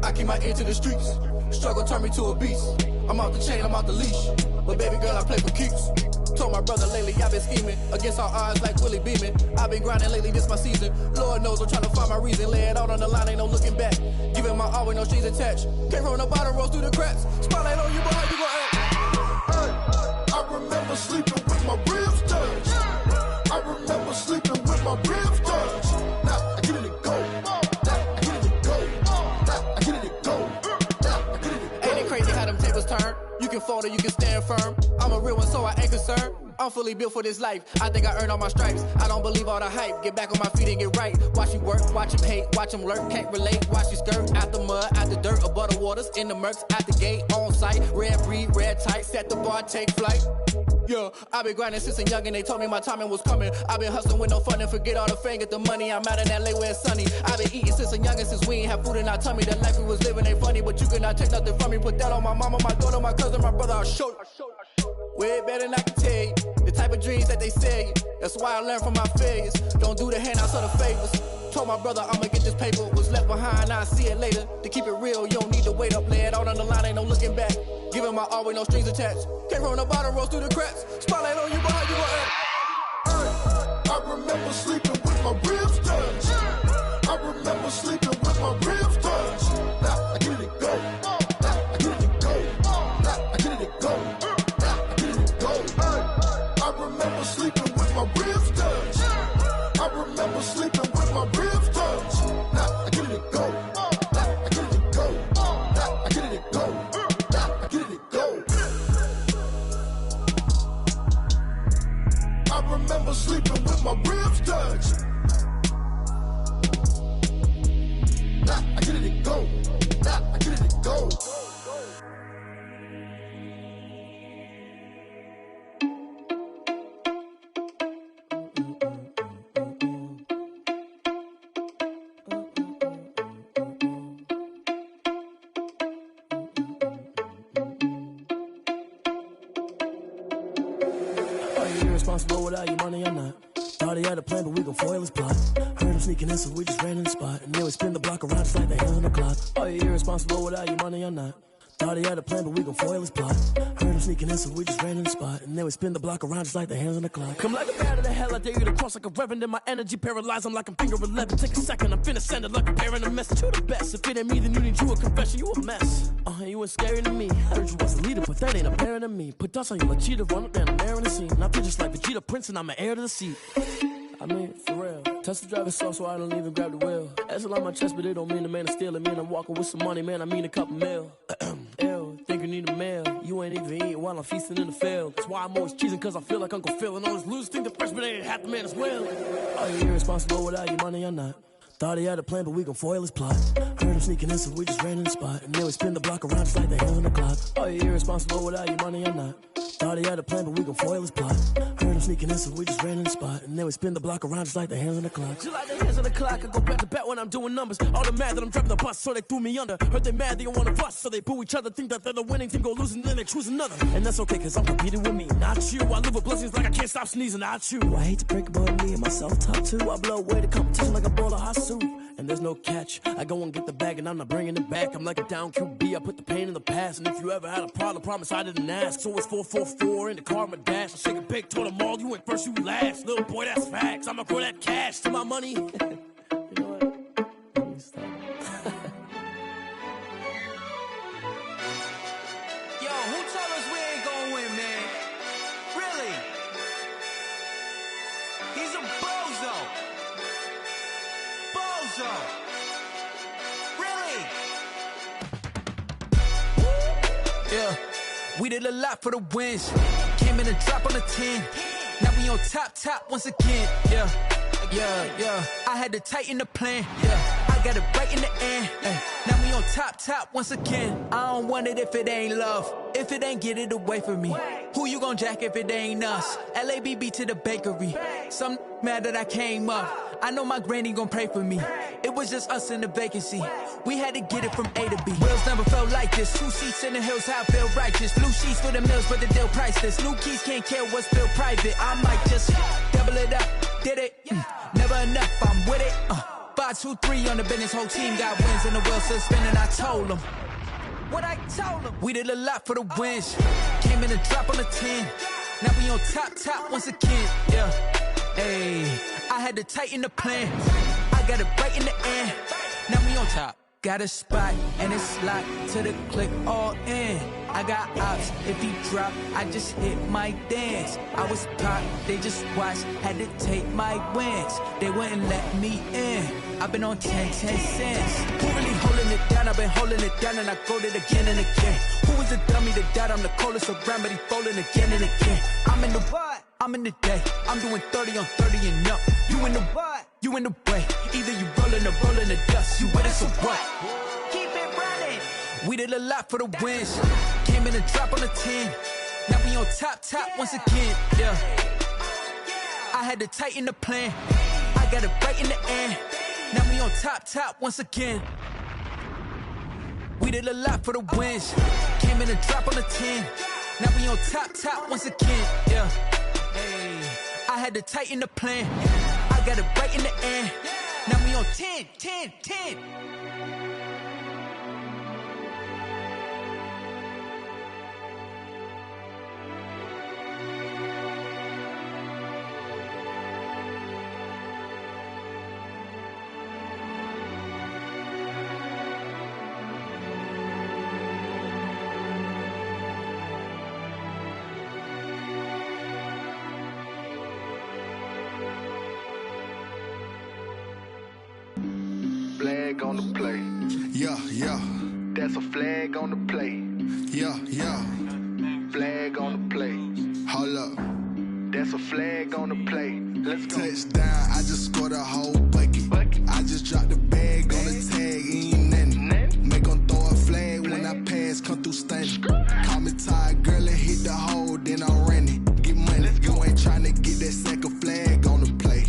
[SPEAKER 10] I keep my ear to the streets. Struggle turned me to a beast. I'm out the chain, I'm out the leash. But baby girl, I play for keeps. Told my brother lately, I've been scheming against all odds like Willie Beeman. I've been grinding lately, this my season. Lord knows I'm trying to find my reason. Lay it out on the line, ain't no looking back. Giving my all with no strings attached. Can't roll no bottom, roll through the cracks. Spotlight on you, but how you gon' act?
[SPEAKER 11] I remember sleeping with my ribs touched. I remember sleeping with my ribs touched. Now I get it to go. Now I get it to go. Now I get it to go.
[SPEAKER 10] Ain't it crazy how them tables turn? You can fold or you can stand firm. I'm a real one, so I ain't concerned. I'm fully built for this life. I think I earned all my stripes. I don't believe all the hype. Get back on my feet and get right. Watch you work, watch him hate, watch him lurk. Can't relate, watch you skirt. Out the mud, out the dirt, above the waters, in the murks, out the gate, on site. Red breed, red tight, set the bar, take flight. Yeah, I been grinding since a young and they told me my timing was coming. I been hustling with no fun and forget all the fame, get the money. I'm out in LA where it's sunny. I been eating since a young and since we ain't have food in our tummy. The life we was living ain't funny, but you cannot take nothing from me. Put that on my mama, my daughter, my cousin, my brother, I'll show you. Way better than I can tell you. The type of dreams that they sell you. That's why I learned from my failures. Don't do the handouts or the favors. Told my brother I'ma get this paper. Was left behind, I'll see it later. To keep it real, you don't need to wait up. Lay it out on the line, ain't no looking back. Giving my all with no strings attached. Can't roll no bottom, roll through the cracks. Spotlight on you, but how you gon' act?
[SPEAKER 11] I remember sleeping with my ribs touched. I remember sleeping with my ribs touched. Now I get it to go. Now I get it to go. Now I get it to go. Now I get it to go. I remember sleeping with my ribs touched. I remember sleeping with my ribs touched. Now I get it to go. Now I get it to go. Now I get it to go. Now I get it to go. I remember sleeping with my ribs touched. Now I get it to go. Now I get it to go.
[SPEAKER 12] Responsible without your money or not. Thought he had a plan, but we gon' foil his plot. Heard him sneaking in, so we just ran in the spot. And then we spin the block around just like the hands on the clock. Are you irresponsible without your money or not? Thought he had a plan, but we gon' foil his plot. Heard him sneaking in, so we just ran in the spot. And then we spin the block around just like the hands on the clock. Come like a bat of the hell, I dare you to cross like a reverend. In my energy paralyzed, I'm like I'm finger 11. Take a second, I'm finna send it like a bearing a message to the best. If it ain't me, then you need you a confession, you a mess. You ain't scary to me. Heard you was a leader, but that ain't apparent to me. Put dust on you like cheetah, run up down the air in the scene. And I feel just like Vegeta Prince, and I'm an heir to the seat. I mean, for real. Touch the driver's soft, so I don't even grab the wheel. That's on my chest, but it don't mean the man is stealing. Man, I'm walking with some money, man, I mean a couple mil. Ew, think you need a meal. You ain't even eating while I'm feasting in the field. That's why I'm always cheesing, cause I feel like Uncle Phil. And all this losers think the freshman ain't half the man as well. Are you irresponsible without your money or not? Thought he had a plan, but we gon' foil his plot. Heard him sneaking in, so we just ran in the spot. And then we spin the block around just like the hands on the clock. Are you irresponsible without your money or not? Thought he had a plan, but we gon' foil his plot. Heard him sneaking in, so we just ran in the spot. And then we spin the block around just like the hands on the clock. Just like the hands on the clock, I go back to back when I'm doing numbers. All the mad that I'm driving the bus, so they threw me under. Heard they mad, they don't wanna bust, so they boo each other. Think that they're the winning team, go losing, then they choose another. And that's okay, cause I'm competing with me, not you. I live with blessings like I can't stop sneezing, not you. I hate to break it, but me and myself talk too. I blow away the competition like a bowl of hot soup. And there's no catch. I go and get the bag and I'm not bringing it back. I'm like a down QB, I put the pain in the past. And if you ever had a problem, promise I didn't ask. So it's 444 in the car, my dash. I shake a big, told them all, you went first, you last. Little boy, that's facts. I'ma grow that cash to my money. You know what? Let me stop.
[SPEAKER 13] Yo, who told us we ain't gonna win, man? Really? He's a bozo. Bozo. Really? Yeah, we did a lot for the wins. Came in a drop on a 10. Now we on top once again. Yeah. I had to tighten the plan. Yeah. I got it right in the end. Now we on top once again. I don't want it if it ain't love. If it ain't, get it away from me. Who you gon' jack if it ain't us? LABB to the bakery. Some mad that I came up. I know my granny gon' pray for me. It was just us in the vacancy. We had to get it from A to B. Wheels never felt like this. 2 seats in the hills, how I feel righteous. Blue sheets for the mills, but the deal priceless. New keys can't care what's still private. I might just double it up. Did it? Never enough, I'm with it. 5, 2, 3 on the business. Whole team got wins and the wheels still spinning. I told them what I told them. We did a lot for the wins. Came in and drop on the 10. Now we on top once again. Yeah. Hey, I had to tighten the plan. I got it right in the end. Now we on top. Got a spot and it's locked to the click all in. I got ops, if he drop, I just hit my dance. I was pop, they just watched, had to take my wins. They wouldn't let me in. I've been on 10 cents. Who really holding it down? I've been holding it down and I go it again and again. Who was the dummy that died? I'm the coldest around, but he folding again and again. I'm in the what? I'm in the day. I'm doing 30 on 30 and up. You in the what? You in the way. Either you rolling or rolling the dust. You with us or what? Keep it running. We did a lot for the wins. Came in and drop on the 10. Now we on top once again. Yeah. I had to tighten the plan. I got it right in the end. Now we on top once again. We did a lot for the wins. Came in and drop on the 10. Now we on top once again. Yeah. Hey, I had to tighten the plan. I got it right in the end. Now we on 10.
[SPEAKER 14] Flag on the play.
[SPEAKER 11] Yeah.
[SPEAKER 14] That's a flag on the play.
[SPEAKER 11] Yeah.
[SPEAKER 14] Flag on the play.
[SPEAKER 11] Hold up.
[SPEAKER 14] That's a flag on the play. Let's go.
[SPEAKER 11] Touchdown, I just scored a whole bucket. I just dropped the bag on the tag, ain't nothing. Make 'em throw a flag when I pass, come through stunning. Call me tired, girl, and hit the hole, then I'm running. Get money, you ain't tryna get that second flag on the play.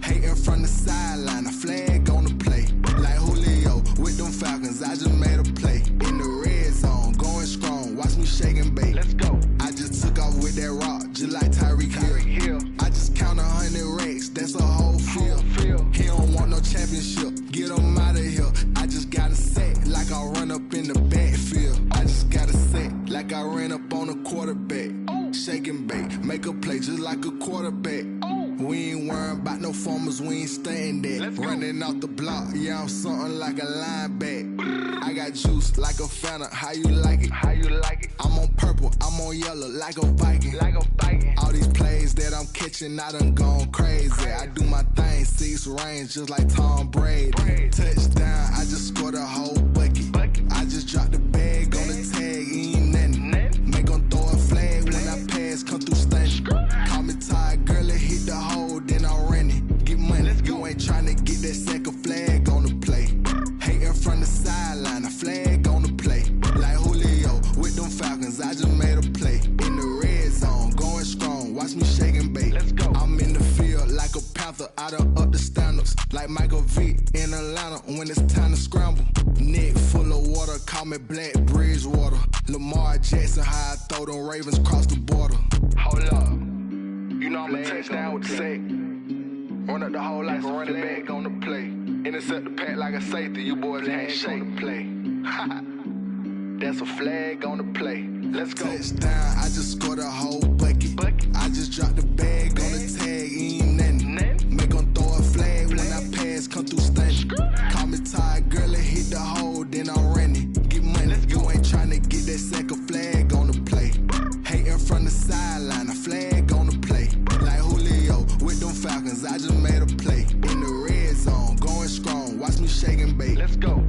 [SPEAKER 11] Hating from the sideline, a flag on the play. Like Julio with them Falcons, I just made a play. In the red zone, going strong, watch me shake and bake.
[SPEAKER 14] Let's go.
[SPEAKER 11] I just took off with that rock, just like Tyreek Hill. I just count 100 racks, that's a whole field. He don't want no championship, get him out of here. I just got a set, like I run up in the backfield. I just got a set, like I ran up on a quarterback. Shake and bake, make a play just like a quarterback. We ain't worrying about no formers, we ain't staying there. Running off the block, yeah, I'm something like a linebacker. I got juice like a Fanta, how you like it? I'm on purple, I'm on yellow, like a Viking. All these plays that I'm catching, I done gone crazy. I do my thing, 6 range, just like Tom Brady. Touchdown, I just scored a whole bucket. I just dropped the bag on the tag, ain't nothing. Make 'em throw a flag when I pass, come through stunning. Call me tired, girl, and hit the hole, then I'm running. Get money, you ain't tryna get that second flag on the play. Hating from the sideline, a flag on the play. Like Julio with them Falcons, I just made a play. In the red zone, going strong, watch me shake and bake. I'm in the field like a Panther, I done up the standards. Like Michael Vick in Atlanta when it's time to scramble. Neck full of water, call me Black Bridgewater. Lamar Jackson, how I throw them Ravens cross the border.
[SPEAKER 14] Hold up. You know I'm a touchdown with the sack. Run up the hole like a running back on the play. Intercept the pack like a safety. You boys ain't shake the play. That's a flag on the play. Let's go.
[SPEAKER 11] Touchdown, I just scored a whole bucket. I just dropped the bag on the tag, ain't nothing. Make 'em throw a flag when I pass, come through stunning. Call me tired, girl, and hit the hole, then I'm running. Get money, you ain't tryna get that second flag on the play. Hating from the sideline, a flag on the play. Like Julio with them Falcons, I just made a play. In the red zone, going strong, watch me shake and bake.
[SPEAKER 14] Let's go.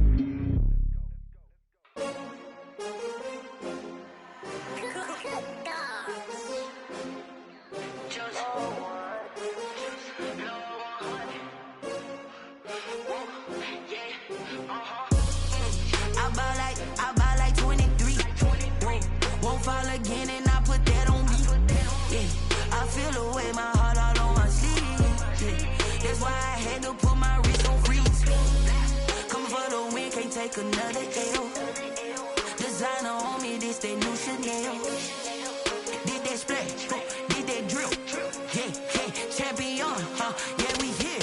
[SPEAKER 8] feel the way, my heart all on my sleeve. Yeah. That's why I had to put my wrist on freeze. Coming for the win, can't take another L. Designer on me, this that new Chanel. Did that splash, did that drill. Yeah, champion, yeah, we here.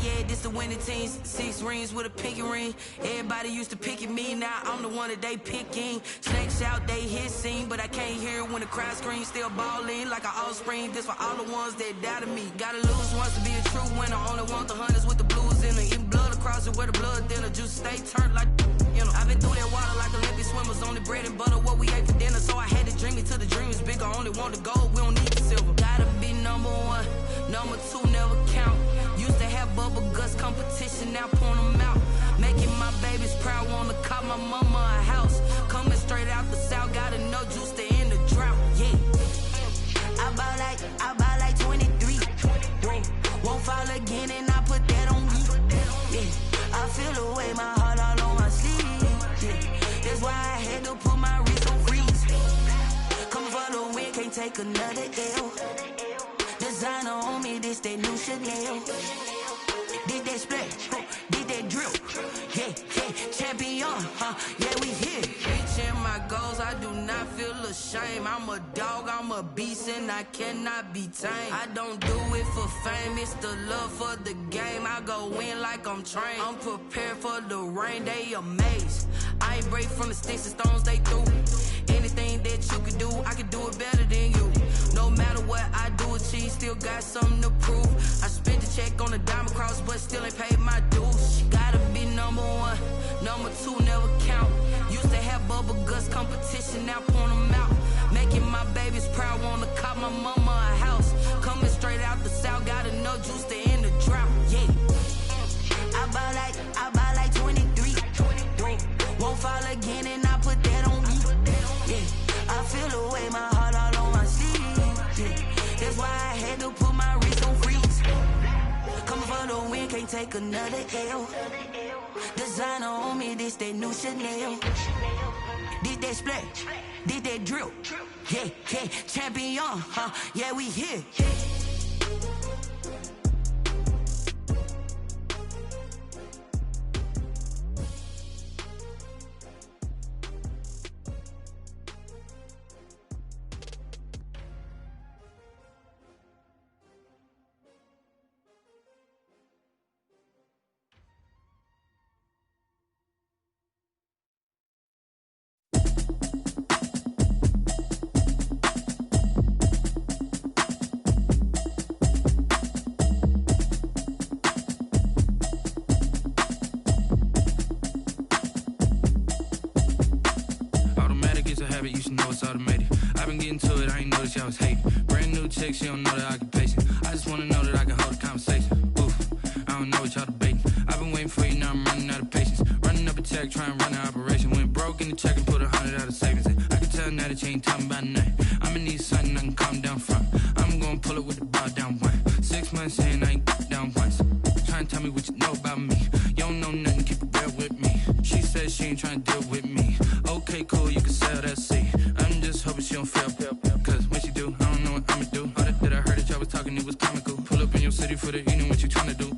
[SPEAKER 8] Yeah, this the winning team. 6 rings with a pinky ring. Everybody used to pick at me, now I'm the one that they picking. Snakes out, they hit scene, but I can't hear when the crowd screams. Still balling like an offspring. This for all the ones that doubted me. Gotta lose once to be a true winner. Only want the hunters with the blues in it. Even blood across it where the blood thinner. Juice stay turned like, you know. I've been through that water like Olympic swimmers. Only bread and butter, what we ate for dinner. So I had to dream it till the dream is bigger. Only want the gold, we don't need the silver. Gotta be number 1, number 2 never count. Used to have bubble guts competition, now point them out. Making my babies proud, wanna call my mama a house. Coming straight out the south, gotta know Juice to end the drought, yeah. I buy like 23. Won't fall again and I put that on me. Yeah, I feel the way, my heart all on my sleeve. Yeah, that's why I had to put my wrist on freeze. Coming for the win, can't take another L. Designer on me, this that new Chanel. Did that splash, did that drill. Yeah, champion, yeah, we here. Reaching my goals, I do not feel ashamed. I'm a dog, I'm a beast, and I cannot be tamed. I don't do it for fame, it's the love for the game. I go in like I'm trained. I'm prepared for the rain, they amazed. I ain't break from the sticks and stones they threw. Anything that you can do, I can do it better than you. No matter what I do, achieve, still got something to prove. I spent the check on the diamond cross, but still ain't paid my dues. Gotta be number 1, number 2 never count. Used to have bubble guts competition, now point them out. Making my babies proud, wanna call my mama a house. Coming straight out the south, gotta know Juice to end the drought, yeah. I buy like 23. Won't fall again and I put that on me. Yeah, I feel the way, my heart all on my sleeve. Yeah, that's why I had to put my wrist on freeze. Coming for the win, can't take another L. Designer on me, this that new Chanel. Did that splash, did that drill. Yeah, champion, yeah, we here.
[SPEAKER 15] You should know it's automated. I've been getting to it, I ain't noticed y'all was hating. Brand new chick, she don't know the occupation. I just wanna know that I can hold a conversation. Oof, I don't know what y'all debating. I've been waiting for you, now I'm running out of patience. Running up a check, trying to run an operation. Went broke in the check and put 100 out of savings in. I can tell now that you ain't talking about nothing. I'ma need something I can calm down from. I'm gonna pull it with the bar down 1. 6 months saying I ain't down once. Trying to tell me what you know about me. You don't know nothing, keep it real with me. She said she ain't trying to deal with me. Okay, cool, you can sell that seat. I'm just hoping she don't fail. Cause when she do, I don't know what I'ma do. All that I heard that y'all was talking, it was comical. Pull up in your city for the evening, what you trying to do?